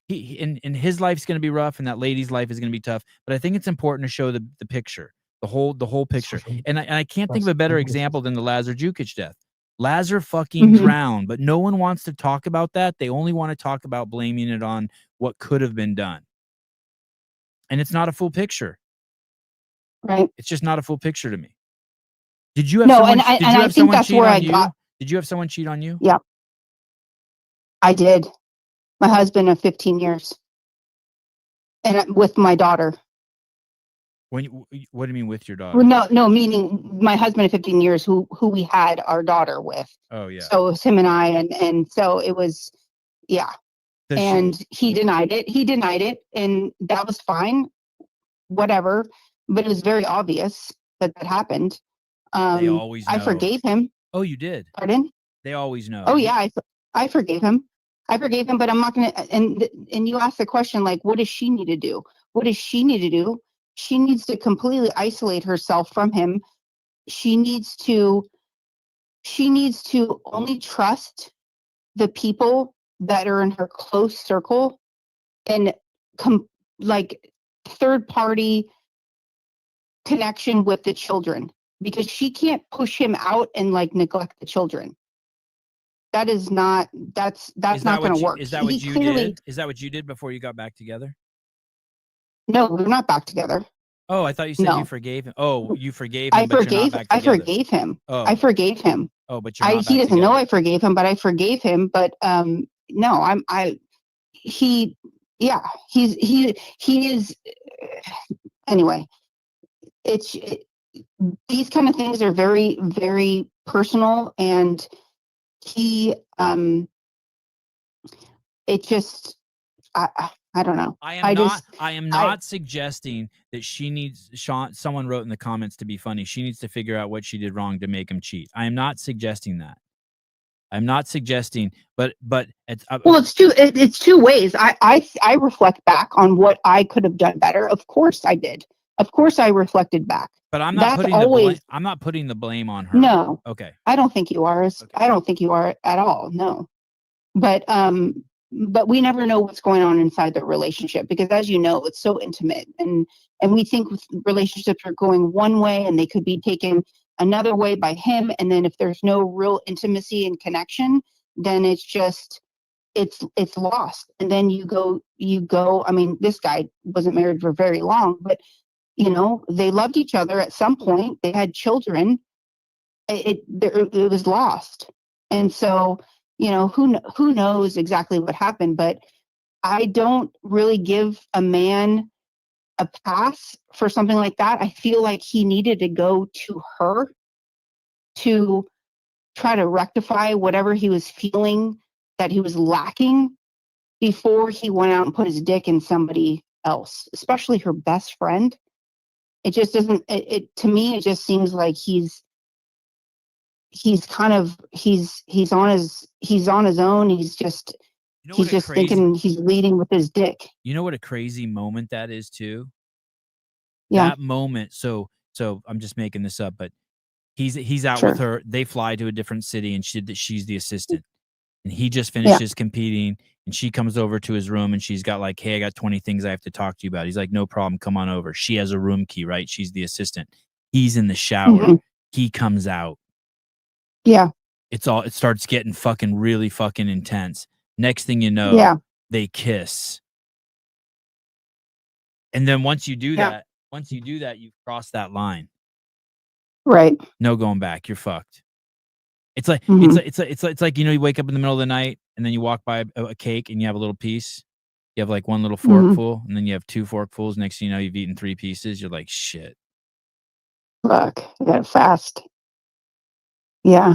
he and his life's going to be rough, and that lady's life is going to be tough. But I think it's important to show the picture, the whole picture. And I can't think of a better example than the Lazar Jukic death. Lazar fucking drowned, but no one wants to talk about that. They only want to talk about blaming it on what could have been done. And it's not a full picture. Right. It's just not a full picture to me. Did you have someone cheat on you? Did you have someone cheat on you? Yeah. I did. My husband of 15 years. And with my daughter. What do you mean with your daughter? Well, no, meaning my husband of 15 years who we had our daughter with. Oh, yeah. So it was him and I, and so it was, yeah. And he denied it, and that was fine, whatever. But it was very obvious that happened. They always know. I forgave him. Oh, you did? Pardon? They always know. Oh, yeah, I forgave him. But I'm not going to, and you asked the question, like, what does she need to do? What does she need to do? She needs to completely isolate herself from him. She needs to only trust the people that are in her close circle, and third party connection with the children, because she can't push him out and neglect the children. That's not going to work. Is that what you did? Is that what you did before you got back together? No, we're not back together. Oh, I thought you said you forgave him. Oh, you forgave him. I forgave him. Oh. I forgave him. Oh, but you're not he doesn't together. know I forgave him, but I forgave him. But no, he is. Anyway, these kind of things are very, very personal, and it just, I don't know. I am not suggesting that she needs someone wrote in the comments to be funny. She needs to figure out what she did wrong to make him cheat. I am not suggesting that. I'm not suggesting, but it's it's two ways. I reflect back on what I could have done better. Of course I did. Of course I reflected back. But I'm not That's putting always I'm not putting the blame on her. no. Okay. I don't think you are. Okay. I don't think you are at all. No. But we never know what's going on inside the relationship because, as you know, it's so intimate, and we think relationships are going one way and they could be taken another way by him, and then if there's no real intimacy and connection, then it's just it's lost. And then you go. I mean, this guy wasn't married for very long, but you know, they loved each other at some point. They had children. It was lost, and so. You know, who knows exactly what happened, but I don't really give a man a pass for something like that. I feel like he needed to go to her to try to rectify whatever he was feeling that he was lacking before he went out and put his dick in somebody else, especially her best friend. It just doesn't, to me, it just seems like he's kind of he's on his own. He's just thinking he's leading with his dick. You know what a crazy moment that is too? Yeah. That moment. So I'm just making this up, but he's out with her. They fly to a different city and she's the assistant. And he just finishes competing and she comes over to his room and she's got like, hey, I got 20 things I have to talk to you about. He's like, no problem. Come on over. She has a room key, right? She's the assistant. He's in the shower. Mm-hmm. He comes out. Yeah. It starts getting fucking really fucking intense. Next thing you know, they kiss. And then once you do that, you've crossed that line. Right. No going back. You're fucked. It's like it's like you know, you wake up in the middle of the night and then you walk by a cake and you have a little piece. You have like one little forkful and then you have two forkfuls. Next thing you know, you've eaten 3 pieces. You're like, shit. Fuck. I got fast. Yeah.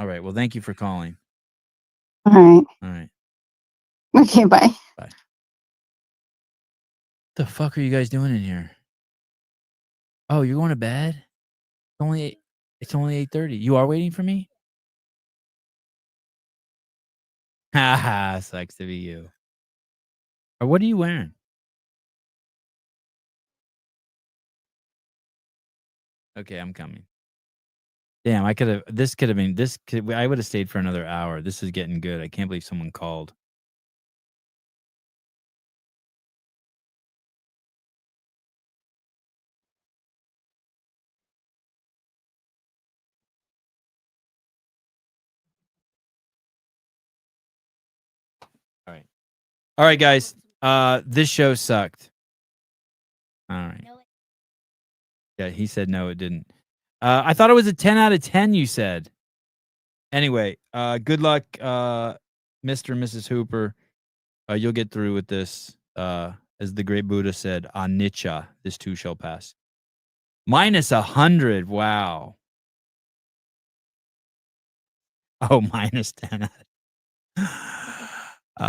All right. Well, thank you for calling. All right. All right. Okay, bye. Bye. The fuck are you guys doing in here? Oh, you're going to bed? It's only 8:30. You are waiting for me? Haha, sucks to be you. Or what are you wearing? Okay, I'm coming. Damn, I would have stayed for another hour. This is getting good. I can't believe someone called. All right, guys. This show sucked. All right. Yeah, he said no, it didn't. I thought it was a 10 out of 10, you said. Anyway, good luck, Mr. and Mrs. Hooper. You'll get through with this. As the great Buddha said, anicca, this too shall pass. Minus 100. Wow. Oh, minus 10.